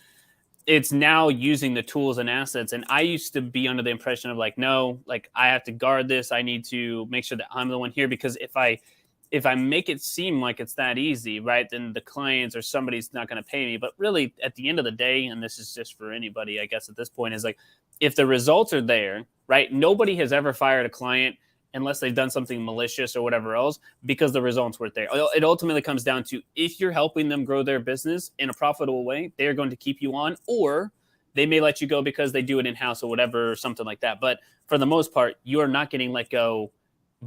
it's now using the tools and assets. And I used to be under the impression of like, no, like I have to guard this. I need to make sure that I'm the one here, because if I make it seem like it's that easy, right, then the clients or somebody's not going to pay me. But really, at the end of the day, and this is just for anybody, I guess at this point, is like, if the results are there, right, nobody has ever fired a client unless they've done something malicious or whatever else, because the results weren't there. It ultimately comes down to, if you're helping them grow their business in a profitable way, they're going to keep you on, or they may let you go because they do it in-house or whatever, or something like that. But for the most part, you are not getting let go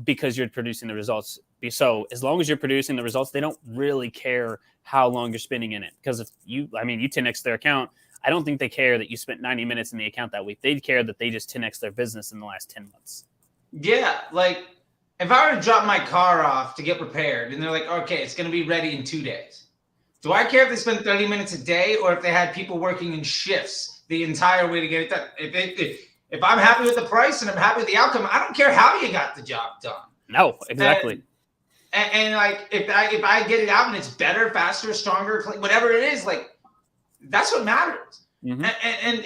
because you're producing the results. So as long as you're producing the results, they don't really care how long you're spending in it. Because if you 10x their account, I don't think they care that you spent 90 minutes in the account that week. They care that they just 10x their business in the last 10 months. Yeah, like if I were to drop my car off to get repaired and they're like, okay, it's going to be ready in 2 days. Do I care if they spend 30 minutes a day or if they had people working in shifts the entire way to get it done? If I'm happy with the price and I'm happy with the outcome, I don't care how you got the job done. No, exactly. And like if I get it out and it's better, faster, stronger, whatever it is, like that's what matters. Mm-hmm.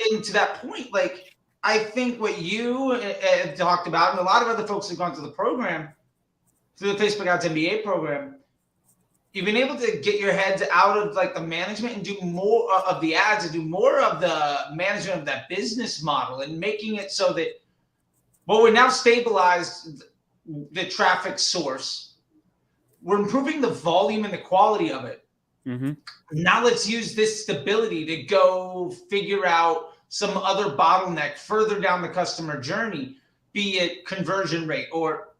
And to that point, like I think what you have talked about, and a lot of other folks have gone through the program, through the Facebook Ads MBA program, you've been able to get your heads out of like the management and do more of the ads and do more of the management of that business model and making it so that, well, we're now stabilized the traffic source. We're improving the volume and the quality of it. Mm-hmm. Now let's use this stability to go figure out some other bottleneck further down the customer journey, be it conversion rate or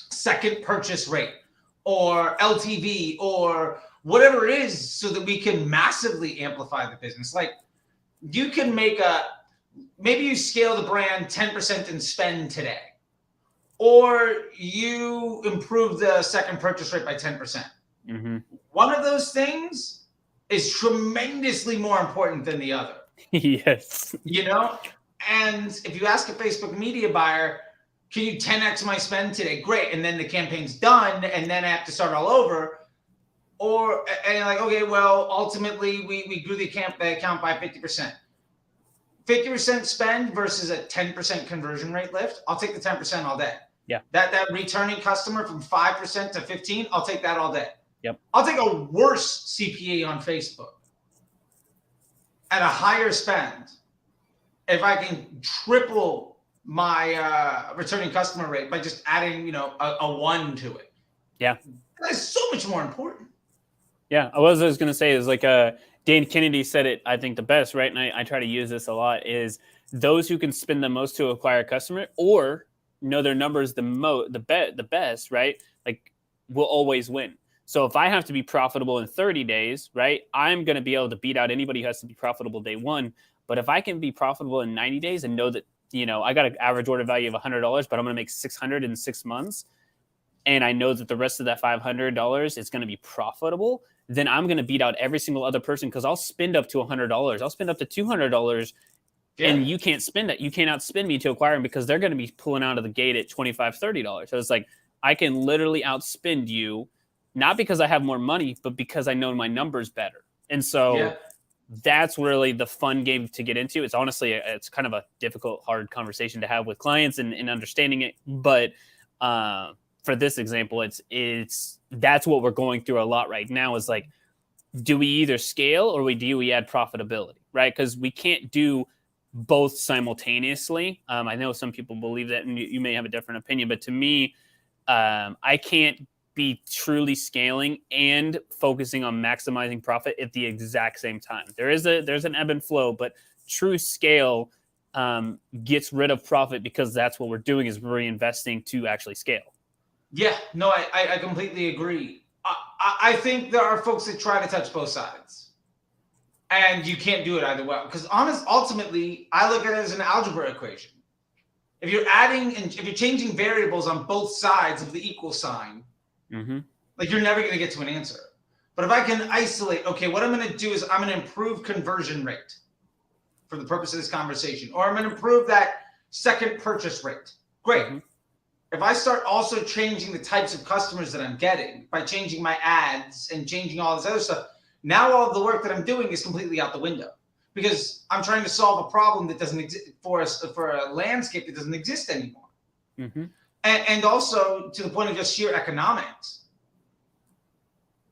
second purchase rate or LTV or whatever it is, so that we can massively amplify the business. Like you can maybe you scale the brand 10% in spend today, or you improve the second purchase rate by 10%. Mm-hmm. One of those things is tremendously more important than the other. Yes. You know, and if you ask a Facebook media buyer, can you 10x my spend today? Great. And then the campaign's done and then I have to start all over. And like, okay, well, ultimately we grew the account by 50%. 50% spend versus a 10% conversion rate lift. I'll take the 10% all day. Yeah. That returning customer from 5% to 15, I'll take that all day. Yep. I'll take a worse CPA on Facebook at a higher spend if I can triple my returning customer rate by just adding, a 1 to it. Yeah. That's so much more important. Yeah. What I was going to say is like Dan Kennedy said it, I think, the best, right? And I try to use this a lot, is those who can spend the most to acquire a customer or know their numbers the best, right? Like will always win. So if I have to be profitable in 30 days, right, I'm going to be able to beat out anybody who has to be profitable day one. But if I can be profitable in 90 days and know that, I got an average order value of $100, but I'm going to make $600 in 6 months, and I know that the rest of that $500 is going to be profitable, then I'm going to beat out every single other person, because I'll spend up to $100. I'll spend up to $200. Yeah. And you can't spend it. You can't outspend me to acquire them, because they're going to be pulling out of the gate at $25, $30. So it's like, I can literally outspend you, not because I have more money, but because I know my numbers better. And so that's really the fun game to get into. It's honestly, it's kind of a difficult, hard conversation to have with clients and understanding it. But for this example, that's what we're going through a lot right now, is like, do we either scale or do we add profitability, right? Because we can't do both simultaneously. I know some people believe that, and you may have a different opinion, but to me, I can't be truly scaling and focusing on maximizing profit at the exact same time. There's an ebb and flow, but true scale gets rid of profit, because that's what we're doing, is reinvesting to actually scale. Yeah, no, I completely agree. I think there are folks that try to touch both sides, and you can't do it either way. Because ultimately, I look at it as an algebra equation. If you're if you're changing variables on both sides of the equal sign, like you're never going to get to an answer. But if I can isolate, okay, what I'm going to do is I'm going to improve conversion rate for the purpose of this conversation, or I'm going to improve that second purchase rate. Great. If I start also changing the types of customers that I'm getting by changing my ads and changing all this other stuff, now all of the work that I'm doing is completely out the window, because I'm trying to solve a problem that doesn't exist for a landscape that doesn't exist anymore. And also, to the point of just sheer economics,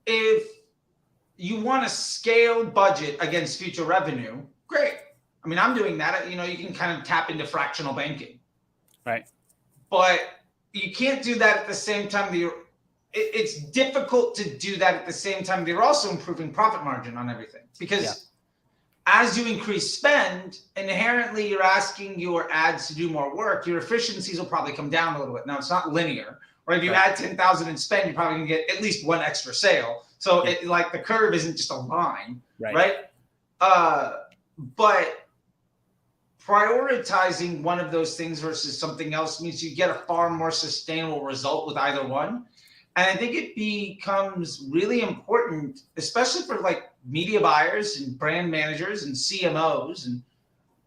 if you want to scale budget against future revenue, great. I mean, I'm doing that. You can kind of tap into fractional banking. Right. But you can't do that at the same time that it's difficult to do that at the same time that you're also improving profit margin on everything, because as you increase spend, inherently you're asking your ads to do more work. Your efficiencies will probably come down a little bit. Now, it's not linear, right? If you add 10,000 in spend, you're probably gonna get at least one extra sale. So it, like, the curve isn't just a line, right? But prioritizing one of those things versus something else means you get a far more sustainable result with either one. And I think it becomes really important, especially for like media buyers and brand managers and CMOs, and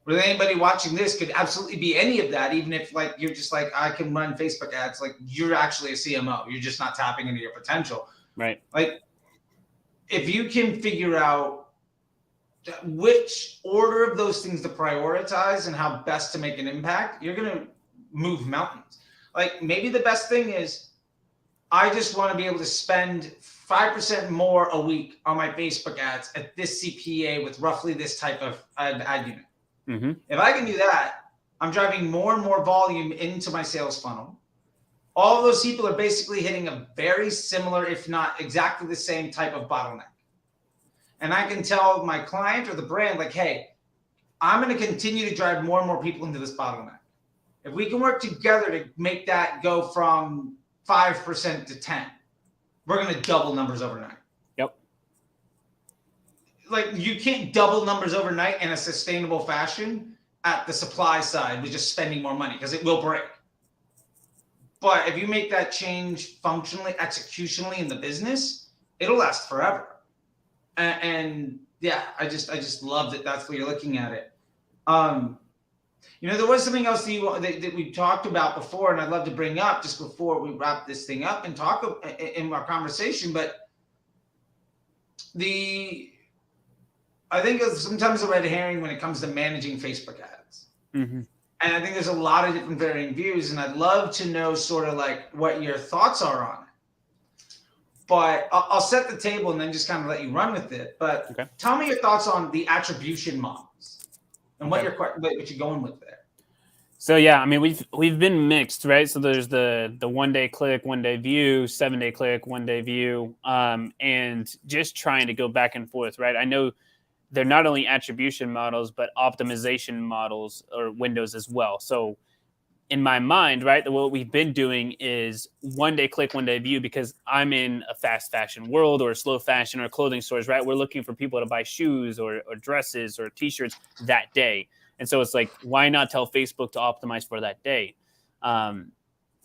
really anybody watching this could absolutely be any of that. Even if like you're just like, I can run Facebook ads, like you're actually a CMO, you're just not tapping into your potential. Right. Like if you can figure out which order of those things to prioritize and how best to make an impact, you're going to move mountains. Like maybe the best thing is, I just want to be able to spend 5% more a week on my Facebook ads at this CPA with roughly this type of ad unit. Mm-hmm. If I can do that, I'm driving more and more volume into my sales funnel. All of those people are basically hitting a very similar, if not exactly the same type of bottleneck. And I can tell my client or the brand, like, hey, I'm going to continue to drive more and more people into this bottleneck. If we can work together to make that go from 5% to 10, we're going to double numbers overnight. Yep. Like you can't double numbers overnight in a sustainable fashion at the supply side with just spending more money, because it will break. But if you make that change functionally, executionally in the business, it'll last forever. And yeah, I just love that that's where you're looking at it. There was something else that we talked about before, and I'd love to bring up just before we wrap this thing up and talk in our conversation. But I think it's sometimes a red herring when it comes to managing Facebook ads. Mm-hmm. And I think there's a lot of different varying views, and I'd love to know sort of like what your thoughts are on it. But I'll set the table and then just kind of let you run with it. But tell me your thoughts on the attribution models and what you're going with there. So yeah, I mean we've been mixed, right? So there's the 1 day click, 1 day view, 7 day click, 1 day view, and just trying to go back and forth, right? I know they're not only attribution models but optimization models or windows as well. So in my mind, right, what we've been doing is 1 day click, 1 day view, because I'm in a fast fashion world or slow fashion or clothing stores, right? We're looking for people to buy shoes or dresses or t-shirts that day. And so it's like, why not tell Facebook to optimize for that day?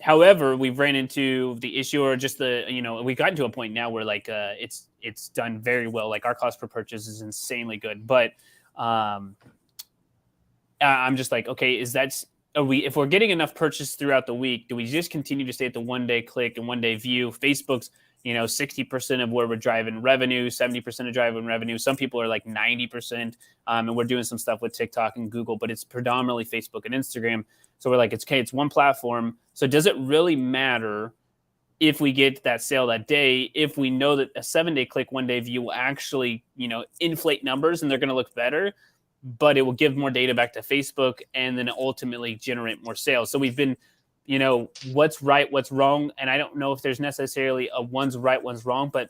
However, we've ran into the issue, or just we've gotten to a point now where like it's done very well. Like our cost per purchase is insanely good. But I'm just like, okay, if we're getting enough purchase throughout the week, do we just continue to stay at the 1 day click and 1 day view? Facebook's, 60% of where we're driving revenue, 70% of driving revenue. Some people are like 90%. And we're doing some stuff with TikTok and Google, but it's predominantly Facebook and Instagram. So we're like, it's one platform. So does it really matter if we get that sale that day, if we know that a 7 day click, 1 day view will actually, inflate numbers and they're going to look better, but it will give more data back to Facebook and then ultimately generate more sales. So we've been, what's right, what's wrong. And I don't know if there's necessarily a one's right, one's wrong, but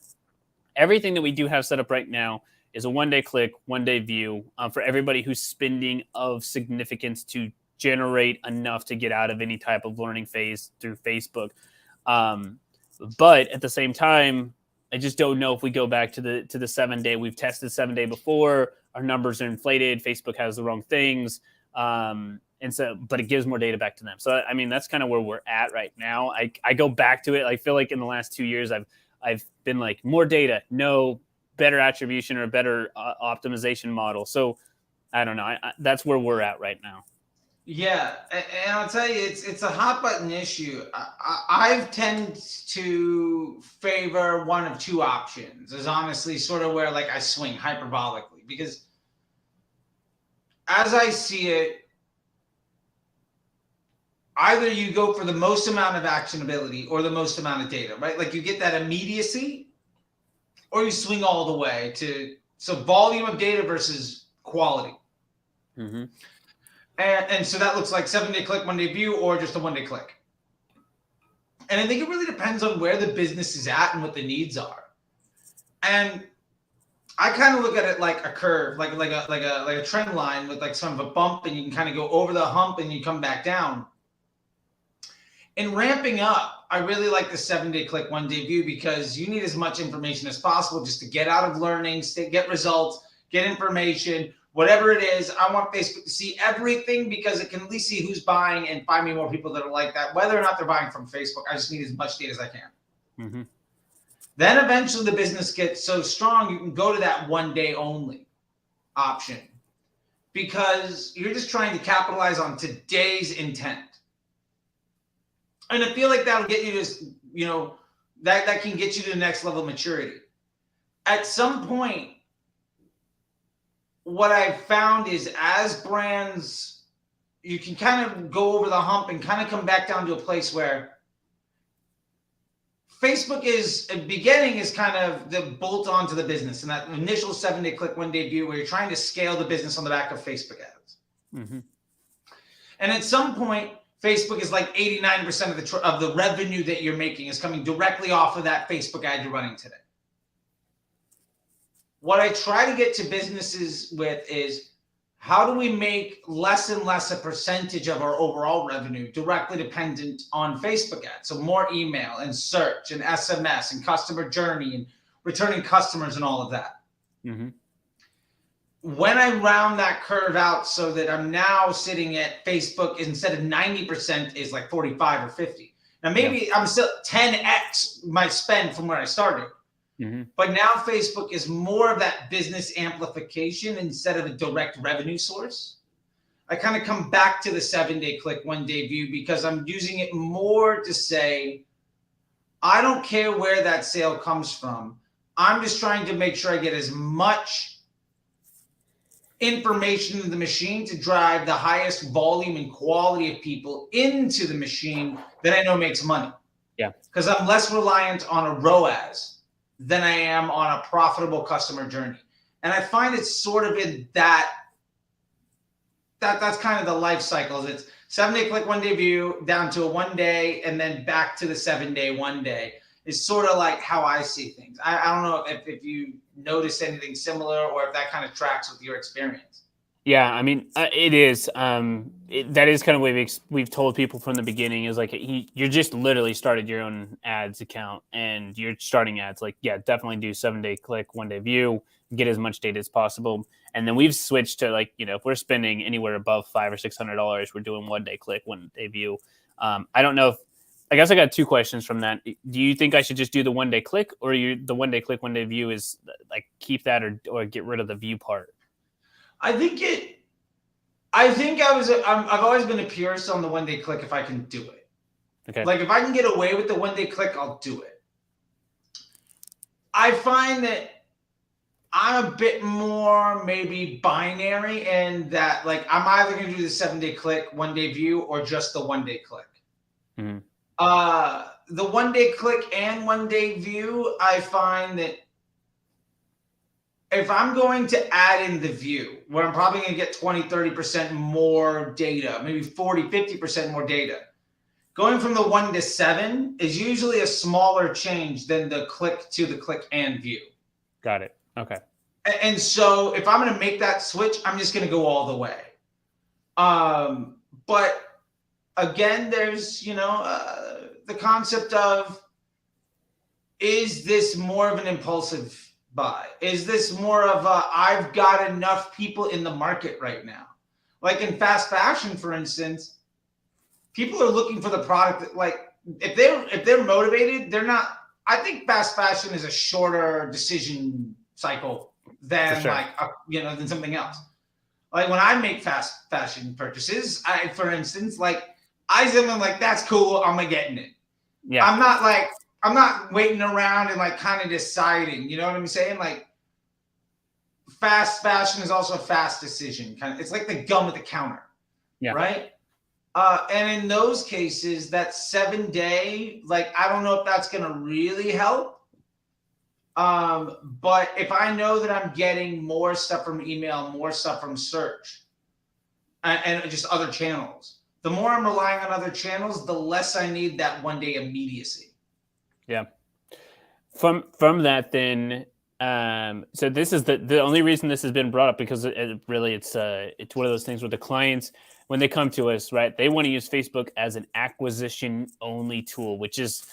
everything that we do have set up right now is a 1 day click, 1 day view for everybody who's spending of significance to generate enough to get out of any type of learning phase through Facebook. But at the same time, I just don't know if we go back to the 7 day. We've tested 7 day before. Our numbers are inflated. Facebook has the wrong things. But it gives more data back to them. So, I mean, that's kind of where we're at right now. I go back to it. I feel like in the last 2 years, I've been like more data, no better attribution or better optimization model. So I don't know. That's where we're at right now. Yeah, and I'll tell you, it's a hot button issue. I tend to favor one of two options. Is honestly sort of where like I swing hyperbolically, because as I see it, either you go for the most amount of actionability or the most amount of data, right? Like you get that immediacy, or you swing all the way to volume of data versus quality. Mm-hmm. And so that looks like 7 day click, 1 day view, or just a 1 day click. And I think it really depends on where the business is at and what the needs are. And I kind of look at it like a curve, like a trend line with like some of a bump, and you can kind of go over the hump and you come back down. In ramping up, I really like the 7-day click, 1-day view, because you need as much information as possible just to get out of learning, get results, get information, whatever it is. I want Facebook to see everything because it can at least see who's buying and find me more people that are like that. Whether or not they're buying from Facebook, I just need as much data as I can. Mm-hmm. Then eventually the business gets so strong, you can go to that 1-day only option because you're just trying to capitalize on today's intent. And I feel like that'll get you to, that can get you to the next level of maturity. At some point, what I've found is as brands, you can kind of go over the hump and kind of come back down to a place where Facebook is beginning is kind of the bolt on to the business and that initial 7-day click, 1-day view where you're trying to scale the business on the back of Facebook ads. Mm-hmm. And at some point, Facebook is like 89% of the revenue that you're making is coming directly off of that Facebook ad you're running today. What I try to get to businesses with is how do we make less and less a percentage of our overall revenue directly dependent on Facebook ads? So more email and search and SMS and customer journey and returning customers and all of that. Mm-hmm. When I round that curve out so that I'm now sitting at Facebook instead of 90% is like 45 or 50. Now maybe I'm still 10x my spend from where I started. Mm-hmm. But now Facebook is more of that business amplification instead of a direct revenue source. I kind of come back to the 7-day click, 1-day view because I'm using it more to say, I don't care where that sale comes from. I'm just trying to make sure I get as much information in the machine to drive the highest volume and quality of people into the machine that I know makes money. Yeah. Because I'm less reliant on a ROAS than I am on a profitable customer journey. And I find it's sort of in that's kind of the life cycles. It's 7-day click, 1-day view down to a 1-day and then back to the 7-day, 1-day is sort of like how I see things. I don't know if you notice anything similar or if that kind of tracks with your experience. Yeah, I mean, it is. That is kind of what we've told people from the beginning is like, you're just literally started your own ads account and you're starting ads. Like, yeah, definitely do 7-day click, 1-day view, get as much data as possible. And then we've switched to like, if we're spending anywhere above $500 or $600, we're doing 1-day click, 1-day view. I don't know I guess I got 2 questions from that. Do you think I should just do the 1-day click or the 1-day click, 1-day view is like keep that or get rid of the view part? I've always been a purist on the 1-day click if I can do it. Okay. Like if I can get away with the 1-day click, I'll do it. I find that I'm a bit more maybe binary in that like I'm either going to do the 7-day click, 1-day view or just the 1-day click. Mm-hmm. The 1-day click and 1-day view, I find that if I'm going to add in the view, where I'm probably going to get 20, 30% more data, maybe 40, 50% more data, going from the 1 to 7 is usually a smaller change than the click to the click and view. Got it. Okay. And so if I'm going to make that switch, I'm just going to go all the way. But again, there's, the concept of, is this more of an impulsive buy? Is this more of a, I've got enough people in the market right now? Like in fast fashion, for instance, people are looking for the product that, like, if they're motivated, they're not, I think fast fashion is a shorter decision cycle than than something else. Like when I make fast fashion purchases, for instance, I something like, that's cool, I'm getting it. Yeah. I'm not waiting around and kind of deciding, you know what I'm saying? Like fast fashion is also a fast decision. It's like the gum at the counter. Yeah. Right. And in those cases, that 7-day, I don't know if that's going to really help. But if I know that I'm getting more stuff from email, more stuff from search and just other channels, the more I'm relying on other channels, the less I need that one day immediacy. Yeah. From that, then, so this is the only reason this has been brought up, because it's one of those things where the clients, when they come to us, right, they want to use Facebook as an acquisition only tool, which is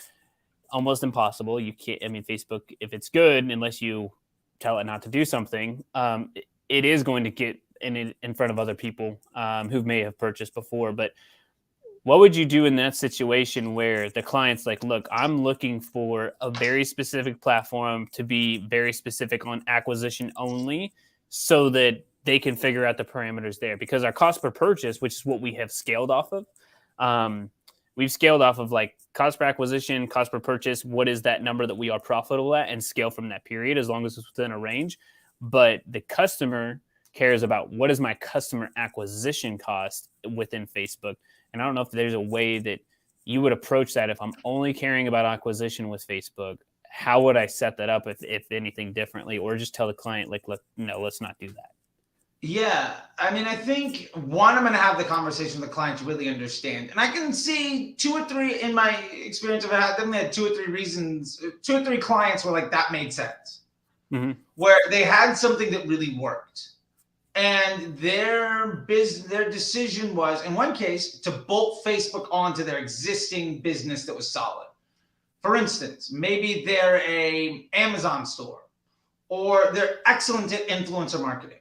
almost impossible. You can't. I mean, Facebook, if it's good, unless you tell it not to do something, it is going to get in front of other people who may have purchased before. But what would you do in that situation where the client's like, look, I'm looking for a very specific platform to be very specific on acquisition only, so that they can figure out the parameters there? Because our cost per purchase, which is what we have scaled off of, we've scaled off of like cost per acquisition, cost per purchase. What is that number that we are profitable at, and scale from that period as long as it's within a range. But the customer cares about, what is my customer acquisition cost within Facebook? And I don't know if there's a way that you would approach that. If I'm only caring about acquisition with Facebook, how would I set that up, if anything, differently, or just tell the client, like, look, no, let's not do that? Yeah, I mean, I think one, I'm going to have the conversation with the client to really understand, and I can see 2 or 3 in my experience. I've definitely had 2 or 3 reasons, 2 or 3 clients where like that made sense, where they had something that really worked. And their decision was, in one case, to bolt Facebook onto their existing business that was solid. For instance, maybe they're a Amazon store, or they're excellent at influencer marketing,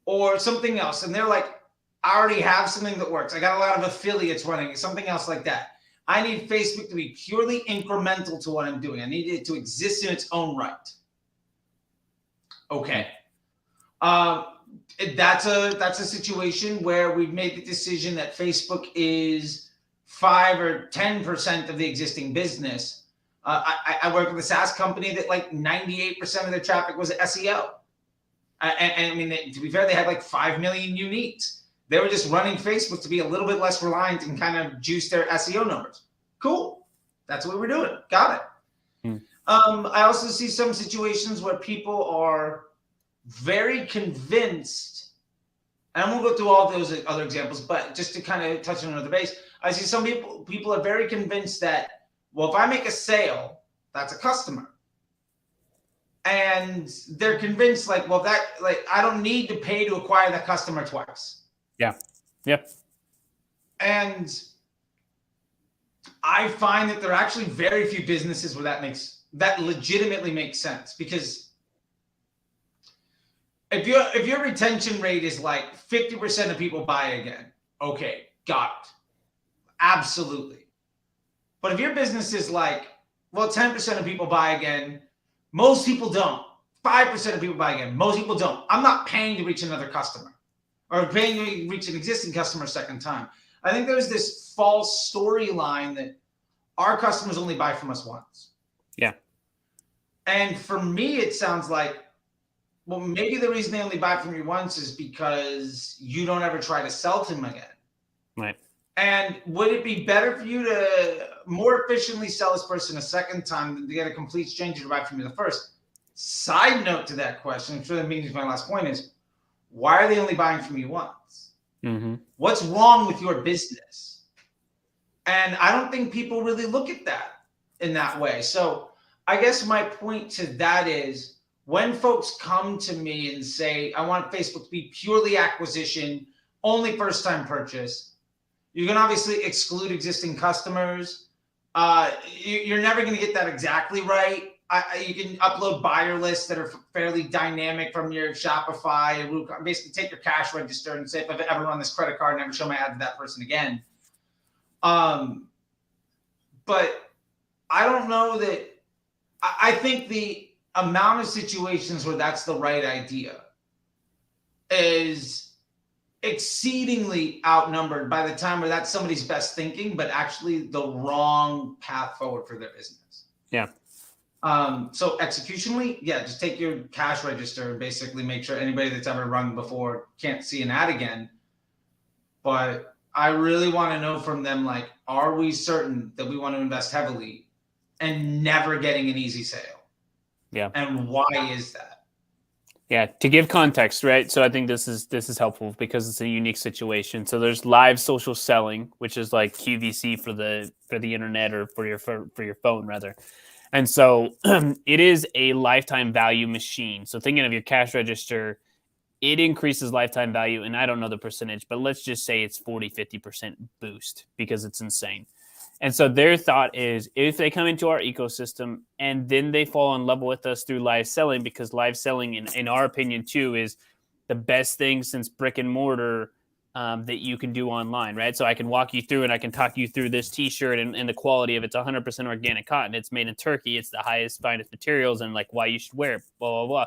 or something else. And they're like, I already have something that works. I got a lot of affiliates running, something else like that. I need Facebook to be purely incremental to what I'm doing. I need it to exist in its own right. Okay. That's a situation where we've made the decision that Facebook is 5 or 10% of the existing business. I work with a SaaS company that like 98% of their traffic was SEO. And I mean, to be fair, they had like 5 million uniques. They were just running Facebook to be a little bit less reliant and kind of juice their SEO numbers. Cool. That's what we're doing. Got it. I also see some situations where people are very convinced, and I won't go through all those other examples, but just to kind of touch on another base, I see some people are very convinced that, well, if I make a sale, that's a customer. And they're convinced like, well, that, like, I don't need to pay to acquire that customer twice. Yeah. Yep. And I find that there are actually very few businesses where that legitimately makes sense, because if your retention rate is like 50% of people buy again, okay, got it. Absolutely. But if your business is like, well, 10% of people buy again, most people don't. 5% of people buy again, most people don't. I'm not paying to reach another customer, or paying to reach an existing customer a second time. I think there's this false storyline that our customers only buy from us once. Yeah. And for me, it sounds like, well, maybe the reason they only buy from you once is because you don't ever try to sell to them again. Right. And would it be better for you to more efficiently sell this person a second time than to get a complete stranger to buy from you the first? Side note to that question, I'm sure that means my last point is, why are they only buying from you once? What's wrong with your business? And I don't think people really look at that in that way. So I guess my point to that is, when folks come to me and say, I want Facebook to be purely acquisition, only first-time purchase, you can obviously exclude existing customers. You're never going to get that exactly right. You can upload buyer lists that are fairly dynamic from your Shopify. Basically take your cash register and say, if I've ever run this credit card, never show my ad to that person again. But I don't know that. I think the amount of situations where that's the right idea is exceedingly outnumbered by the time where that's somebody's best thinking, but actually the wrong path forward for their business. Yeah. So executionally, yeah, just take your cash register and basically make sure anybody that's ever run before can't see an ad again. But I really want to know from them, like, are we certain that we want to invest heavily and never getting an easy sale? Yeah. And why is that? Yeah, to give context, right? So I think this is helpful because it's a unique situation. So there's live social selling, which is like QVC for the internet or for your phone rather. And so it is a lifetime value machine. So thinking of your cash register, it increases lifetime value, and I don't know the percentage, but let's just say it's 40-50% boost because it's insane. And so their thought is if they come into our ecosystem and then they fall in love with us through live selling, because live selling, in our opinion, too, is the best thing since brick and mortar that you can do online, right? So I can walk you through and I can talk you through this t-shirt and the quality of it's 100% organic cotton. It's made in Turkey. It's the highest, finest materials and like why you should wear it, blah, blah, blah.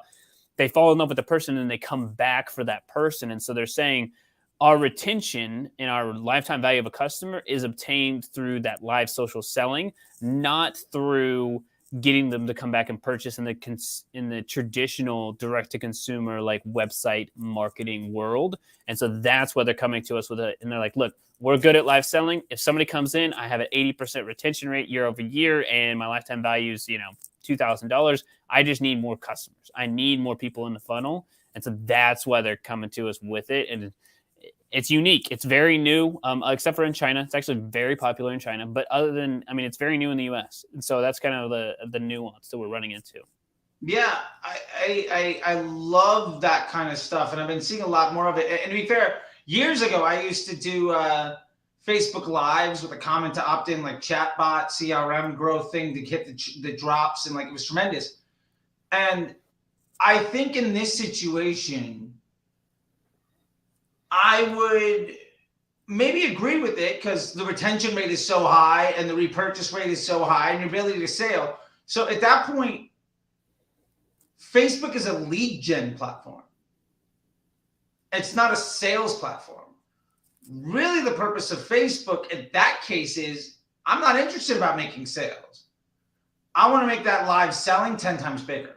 They fall in love with the person and they come back for that person. And so they're saying, our retention and our lifetime value of a customer is obtained through that live social selling, not through getting them to come back and purchase in the traditional direct to consumer like website marketing world. And so that's why they're coming to us with it. And they're like, look, we're good at live selling. If somebody comes in, I have an 80% retention rate year over year, and my lifetime value is, $2,000. I just need more customers. I need more people in the funnel. And so that's why they're coming to us with it. And it's unique. It's very new, except for in China. It's actually very popular in China. But it's very new in the U.S. And so that's kind of the nuance that we're running into. Yeah, I love that kind of stuff. And I've been seeing a lot more of it. And to be fair, years ago, I used to do Facebook Lives with a comment to opt in, like chatbot, CRM growth thing to hit the drops. And like, it was tremendous. And I think in this situation, I would maybe agree with it because the retention rate is so high and the repurchase rate is so high and your ability to sell. So at that point, Facebook is a lead gen platform. It's not a sales platform. Really, the purpose of Facebook in that case is I'm not interested about making sales. I want to make that live selling 10 times bigger.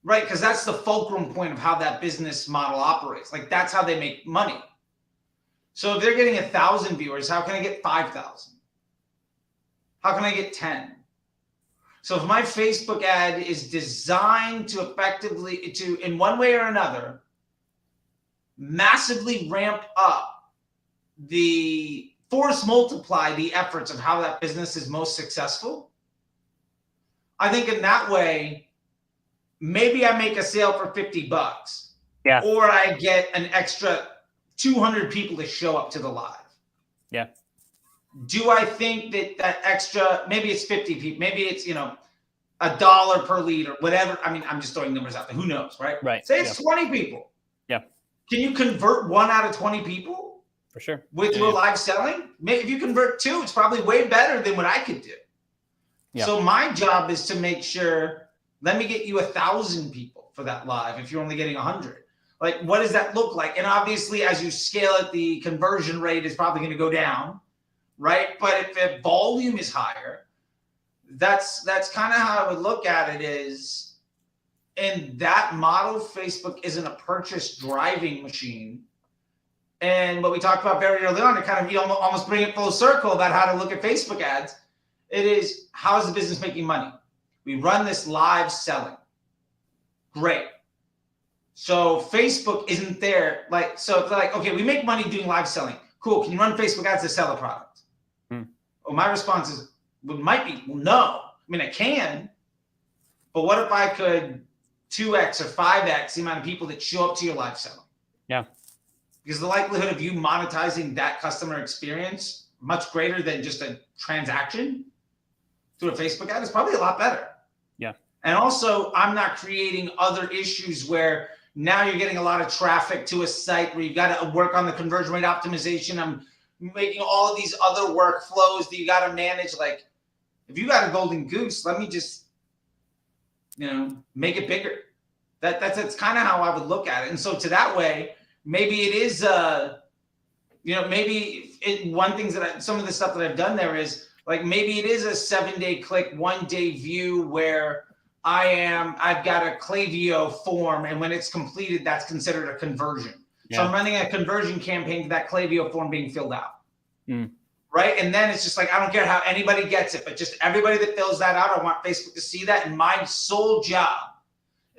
Right, because that's the fulcrum point of how that business model operates. Like that's how they make money. So if they're getting 1,000 viewers, how can I get 5,000? How can I get 10? So if my Facebook ad is designed to effectively, in one way or another, massively ramp up the force multiply the efforts of how that business is most successful, I think in that way, maybe I make a sale for $50, yeah, or I get an extra 200 people to show up to the live. Yeah. Do I think that extra, maybe it's 50 people, maybe it's, $1 per lead or whatever. I mean, I'm just throwing numbers out there. Who knows, right? Right. Say it's 20 people. Yeah. Can you convert 1 out of 20 people? For sure. With your live selling? Maybe if you convert 2, it's probably way better than what I could do. Yeah. So my job is to make sure, let me get you 1,000 people for that live if you're only getting 100. Like, what does that look like? And obviously, as you scale it, the conversion rate is probably going to go down, right? But if the volume is higher, that's kind of how I would look at it is, in that model, Facebook isn't a purchase driving machine. And what we talked about very early on, to kind of almost bring it full circle about how to look at Facebook ads, it is, how is the business making money? We run this live selling. Great. So Facebook isn't there. So if they're like, okay, we make money doing live selling. Cool. Can you run Facebook ads to sell a product? Well, my response is, might be, well, no. I mean, I can, but what if I could 2x or 5x the amount of people that show up to your live selling? Yeah. Because the likelihood of you monetizing that customer experience much greater than just a transaction through a Facebook ad is probably a lot better. Yeah. And also, I'm not creating other issues where now you're getting a lot of traffic to a site where you've got to work on the conversion rate optimization. I'm making all of these other workflows that you got to manage. Like, if you got a golden goose, let me just, make it bigger. That's kind of how I would look at it. And so to that way, maybe it is, one thing some of the stuff that I've done there is, like, maybe it is a 7-day click, 1-day view where I've got a Klaviyo form, and when it's completed, that's considered a conversion. Yeah. So I'm running a conversion campaign to that Klaviyo form being filled out. Right? And then it's just like, I don't care how anybody gets it, but just everybody that fills that out, I want Facebook to see that. And my sole job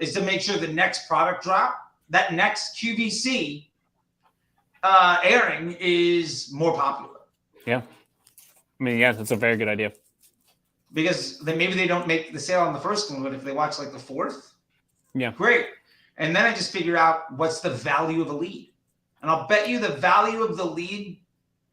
is to make sure the next product drop, that next QVC airing is more popular. Yeah. I mean, yeah, that's a very good idea. Because then maybe they don't make the sale on the first one, but if they watch like the fourth, yeah, great. And then I just figure out what's the value of a lead. And I'll bet you the value of the lead,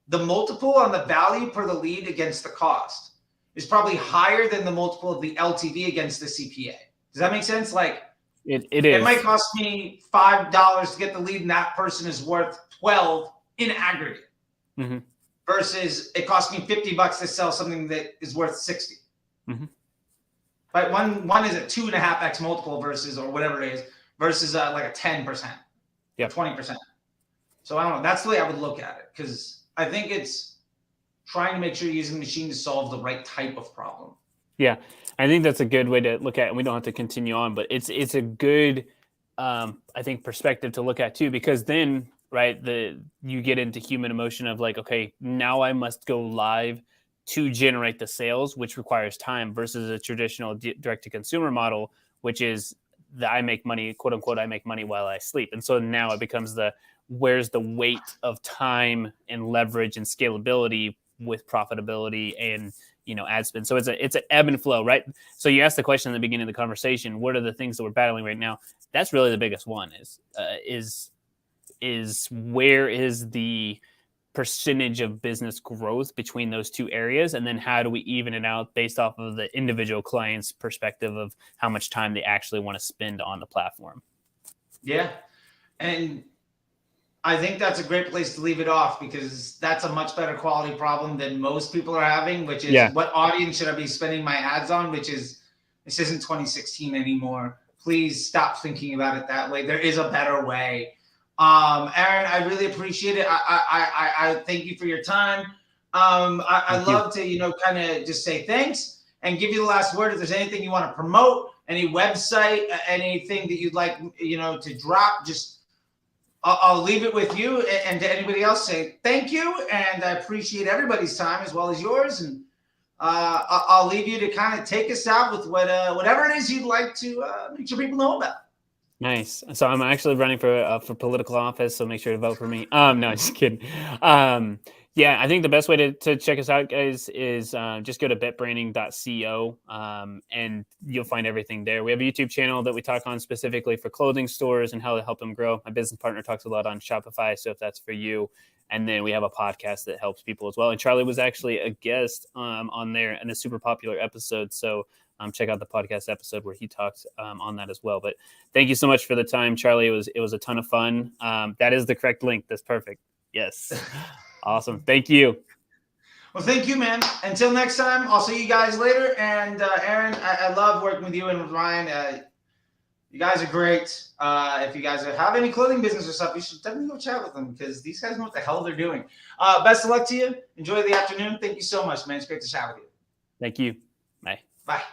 the multiple on the value per the lead against the cost is probably higher than the multiple of the LTV against the CPA. Does that make sense? Like it it might cost me $5 to get the lead and that person is worth 12 in aggregate. Mm-hmm. Versus it cost me $50 to sell something that is worth 60. Mm-hmm. Right? One is a 2.5x multiple versus, or whatever it is, versus like a 10%, yep. 20%. So I don't know. That's the way I would look at it, because I think it's trying to make sure you're using the machine to solve the right type of problem. Yeah, I think that's a good way to look at it. And we don't have to continue on, but it's a good, I think, perspective to look at too, because then, right, you get into human emotion of like, okay, now I must go live to generate the sales, which requires time, versus a traditional direct to consumer model, which is that I make money, quote unquote, I make money while I sleep. And so now it becomes where's the weight of time and leverage and scalability with profitability and, ad spend. So it's an ebb and flow, right? So you asked the question in the beginning of the conversation, what are the things that we're battling right now? That's really the biggest one is where is the percentage of business growth between those two areas, and then how do we even it out based off of the individual client's perspective of how much time they actually want to spend on the platform. Yeah, and I think that's a great place to leave it off, because that's a much better quality problem than most people are having, which is what audience should I be spending my ads on, which is, this isn't 2016 anymore. Please stop thinking about it that way. There is a better way. Aaron, I really appreciate it. I thank you for your time. I'd love to, kind of just say thanks and give you the last word. If there's anything you want to promote, any website, anything that you'd like, to drop, just I'll leave it with you, and to anybody else, say thank you. And I appreciate everybody's time as well as yours. And I'll leave you to kind of take us out with whatever it is you'd like to make sure people know about. Nice. So I'm actually running for political office, so make sure to vote for me. No, just kidding. Yeah, I think the best way to check us out, guys, is just go to bitbranding.co, and you'll find everything there. We have a YouTube channel that we talk on specifically for clothing stores and how to help them grow. My business partner talks a lot on Shopify, so if that's for you. And then we have a podcast that helps people as well. And Charlie was actually a guest on there in a super popular episode, so check out the podcast episode where he talks on that as well. But thank you so much for the time, Charlie. It was a ton of fun. That is the correct link. That's perfect. Yes. Awesome. Thank you. Well, thank you, man. Until next time, I'll see you guys later. And Aaron, I love working with you and with Ryan. You guys are great. If you guys have any clothing business or stuff, you should definitely go chat with them, because these guys know what the hell they're doing. Best of luck to you. Enjoy the afternoon. Thank you so much, man. It's great to chat with you. Thank you. Bye. Bye.